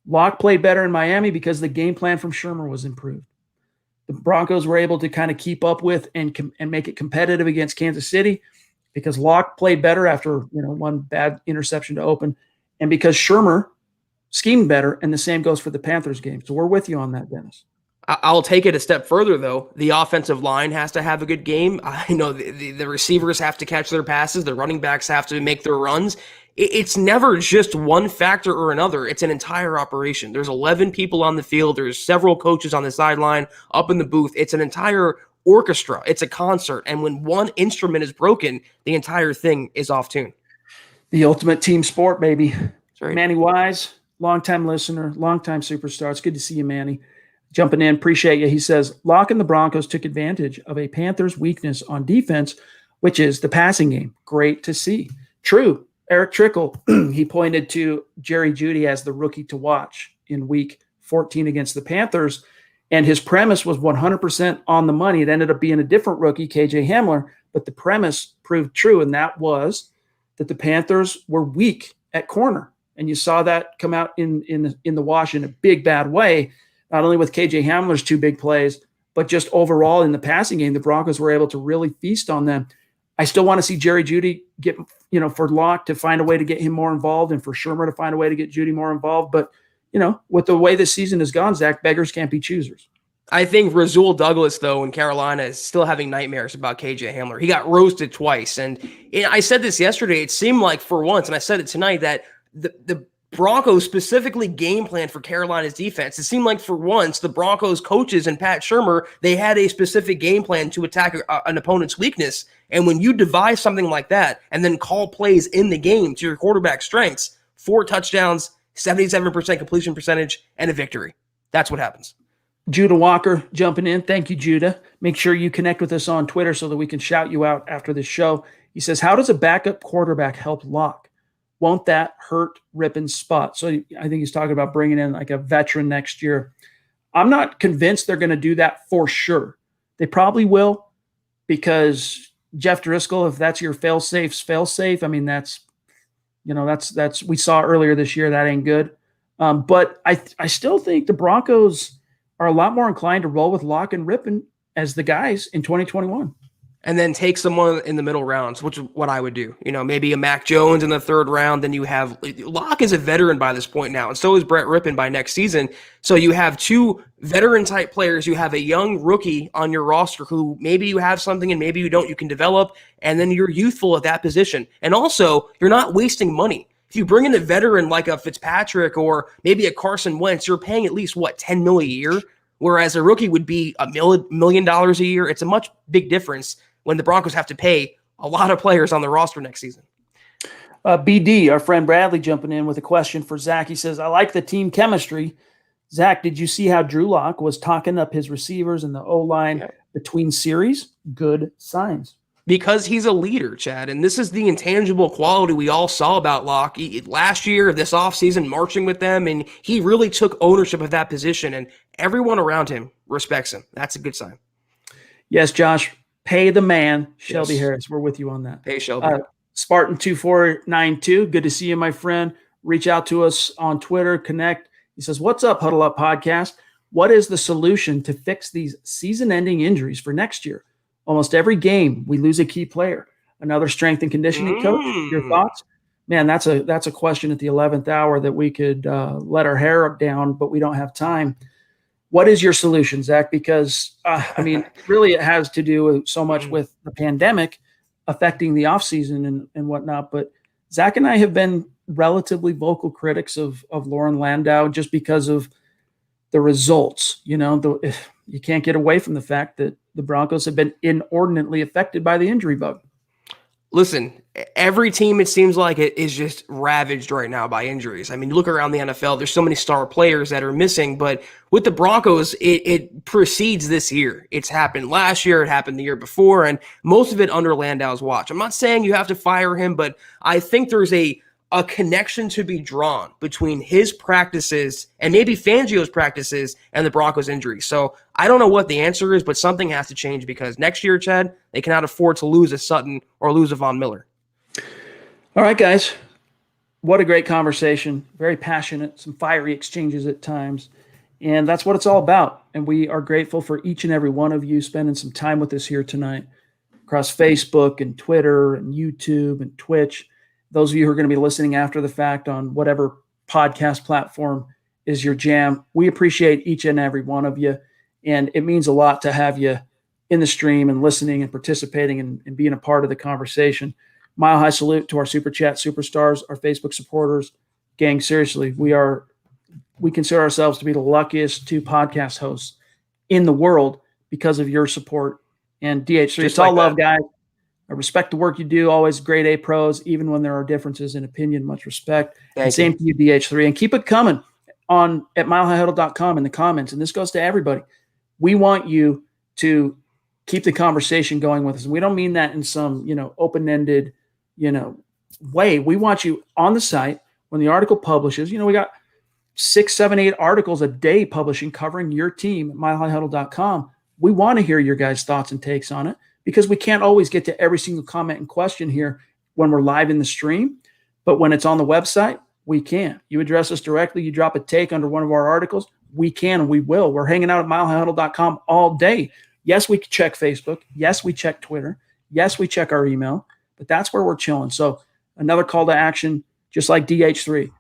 Locke played better in Miami because the game plan from Shermer was improved. The Broncos were able to kind of keep up with and make it competitive against Kansas City because Locke played better after one bad interception to open, and because Shermer schemed better, and the same goes for the Panthers game. So we're with you on that, Dennis. I'll take it a step further, though. The offensive line has to have a good game. I know the receivers have to catch their passes. The running backs have to make their runs. It's never just one factor or another. It's an entire operation. There's 11 people on the field. There's several coaches on the sideline, up in the booth. It's an entire orchestra. It's a concert. And when one instrument is broken, the entire thing is off tune. The ultimate team sport, baby. That's right. Manny Wise, longtime listener, longtime superstar. It's good to see you, Manny. Jumping in, appreciate you. He says, Locke and the Broncos took advantage of a Panthers weakness on defense, which is the passing game. Great to see. True. Eric Trickle, he pointed to Jerry Jeudy as the rookie to watch in week 14 against the Panthers, and his premise was 100% on the money. It ended up being a different rookie, KJ Hamler, but the premise proved true, and that was that the Panthers were weak at corner. And you saw that come out in the wash in a big, bad way, not only with KJ Hamler's 2 big plays, but just overall in the passing game, the Broncos were able to really feast on them. I still want to see Jerry Jeudy get, for Locke to find a way to get him more involved and for Shermer to find a way to get Jeudy more involved. But, with the way this season has gone, Zach, beggars can't be choosers. I think Rasul Douglas, though, in Carolina is still having nightmares about KJ Hamler. He got roasted twice. And I said this yesterday. It seemed like for once, and I said it tonight, that the Broncos specifically game planned for Carolina's defense. It seemed like for once the Broncos coaches and Pat Shermer, they had a specific game plan to attack an opponent's weakness. And when you devise something like that and then call plays in the game to your quarterback's strengths, 4 touchdowns, 77% completion percentage, and a victory. That's what happens. Judah Walker jumping in. Thank you, Judah. Make sure you connect with us on Twitter so that we can shout you out after the show. He says, how does a backup quarterback help Locke? Won't that hurt Rypien's spot? So I think he's talking about bringing in like a veteran next year. I'm not convinced they're going to do that for sure. They probably will, because Jeff Driscoll, if that's your fail-safe's fail-safe, I mean, that's we saw earlier this year, that ain't good. But I still think the Broncos are a lot more inclined to roll with Locke and Rypien as the guys in 2021. And then take someone in the middle rounds, which is what I would do. Maybe a Mac Jones in the 3rd round. Then you have Locke is a veteran by this point now, and so is Brett Rypien by next season. So you have 2 veteran-type players. You have a young rookie on your roster who maybe you have something and maybe you don't. You can develop, and then you're youthful at that position. And also, you're not wasting money. If you bring in a veteran like a Fitzpatrick or maybe a Carson Wentz, you're paying at least, $10 million a year? Whereas a rookie would be $1 million a year. It's a much big difference when the Broncos have to pay a lot of players on the roster next season. BD, our friend Bradley, jumping in with a question for Zach. He says, I like the team chemistry. Zach, did you see how Drew Lock was talking up his receivers and the O-line between series? Good signs. Because he's a leader, Chad, and this is the intangible quality we all saw about Locke last year, this offseason, marching with them, and he really took ownership of that position, and everyone around him respects him. That's a good sign. Yes, Josh, pay the man, Shelby Harris. We're with you on that. Hey, Shelby. Spartan2492, good to see you, my friend. Reach out to us on Twitter, connect. He says, what's up, Huddle Up Podcast? What is the solution to fix these season-ending injuries for next year? Almost every game, we lose a key player. Another strength and conditioning coach. Your thoughts? Man, that's a question at the 11th hour that we could let our hair down, but we don't have time. What is your solution, Zach? Because, really it has to do so much with the pandemic affecting the offseason and whatnot. But Zach and I have been relatively vocal critics of Lauren Landau just because of the results. You can't get away from the fact that the Broncos have been inordinately affected by the injury bug. Listen, every team, it seems like it is just ravaged right now by injuries. I mean, you look around the NFL, there's so many star players that are missing, but with the Broncos, it precedes this year. It's happened last year, it happened the year before, and most of it under Landau's watch. I'm not saying you have to fire him, but I think there's a connection to be drawn between his practices and maybe Fangio's practices and the Broncos' injury. So I don't know what the answer is, but something has to change because next year, Chad, they cannot afford to lose a Sutton or lose a Von Miller. All right, guys. What a great conversation. Very passionate, some fiery exchanges at times. And that's what it's all about. And we are grateful for each and every one of you spending some time with us here tonight across Facebook and Twitter and YouTube and Twitch. Those of you who are going to be listening after the fact on whatever podcast platform is your jam, we appreciate each and every one of you. And it means a lot to have you in the stream and listening and participating and being a part of the conversation. Mile high salute to our Super Chat superstars, our Facebook supporters. Gang, seriously, we consider ourselves to be the luckiest 2 podcast hosts in the world because of your support. And DH3, it's all love, guys. I respect the work you do. Always grade A pros, even when there are differences in opinion. Much respect. And same to you, DH3. And keep it coming at milehighhuddle.com in the comments. And this goes to everybody. We want you to keep the conversation going with us. And we don't mean that in some, open-ended, way. We want you on the site when the article publishes. We got 6, 7, 8 articles a day publishing covering your team at milehighhuddle.com. We want to hear your guys' thoughts and takes on it, because we can't always get to every single comment and question here when we're live in the stream. But when it's on the website, we can. You address us directly. You drop a take under one of our articles. We can and we will. We're hanging out at milehighhuddle.com all day. Yes, we check Facebook. Yes, we check Twitter. Yes, we check our email. But that's where we're chilling. So another call to action, just like DH3.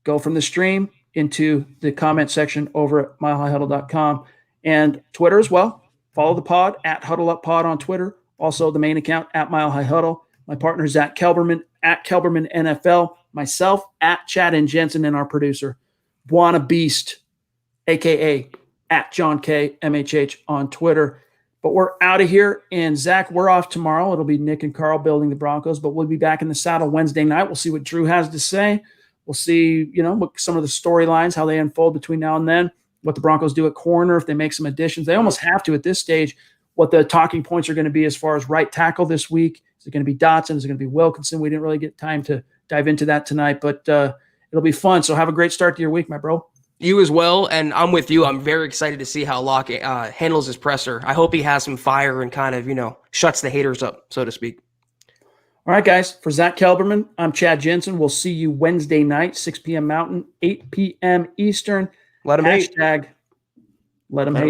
Go from the stream into the comment section over at milehighhuddle.com and Twitter as well. Follow the pod at Huddle Up Pod on Twitter. Also the main account at Mile High Huddle. My partner, Zack Kelberman at Kelberman NFL. Myself at Chad and Jensen, and our producer, Buona Beast, a.k.a. at John K. MHH on Twitter. But we're out of here. And Zach, we're off tomorrow. It'll be Nick and Carl building the Broncos, but we'll be back in the saddle Wednesday night. We'll see what Drew has to say. We'll see, what some of the storylines, how they unfold between now and then, what the Broncos do at corner, if they make some additions. They almost have to at this stage, what the talking points are going to be as far as right tackle this week. Is it going to be Dotson? Is it going to be Wilkinson? We didn't really get time to dive into that tonight, but it'll be fun. So have a great start to your week, my bro. You as well, and I'm with you. I'm very excited to see how Locke handles his presser. I hope he has some fire and kind of, shuts the haters up, so to speak. All right, guys. For Zack Kelberman, I'm Chad Jensen. We'll see you Wednesday night, 6 p.m. Mountain, 8 p.m. Eastern. Let him hate. Hashtag let him hate.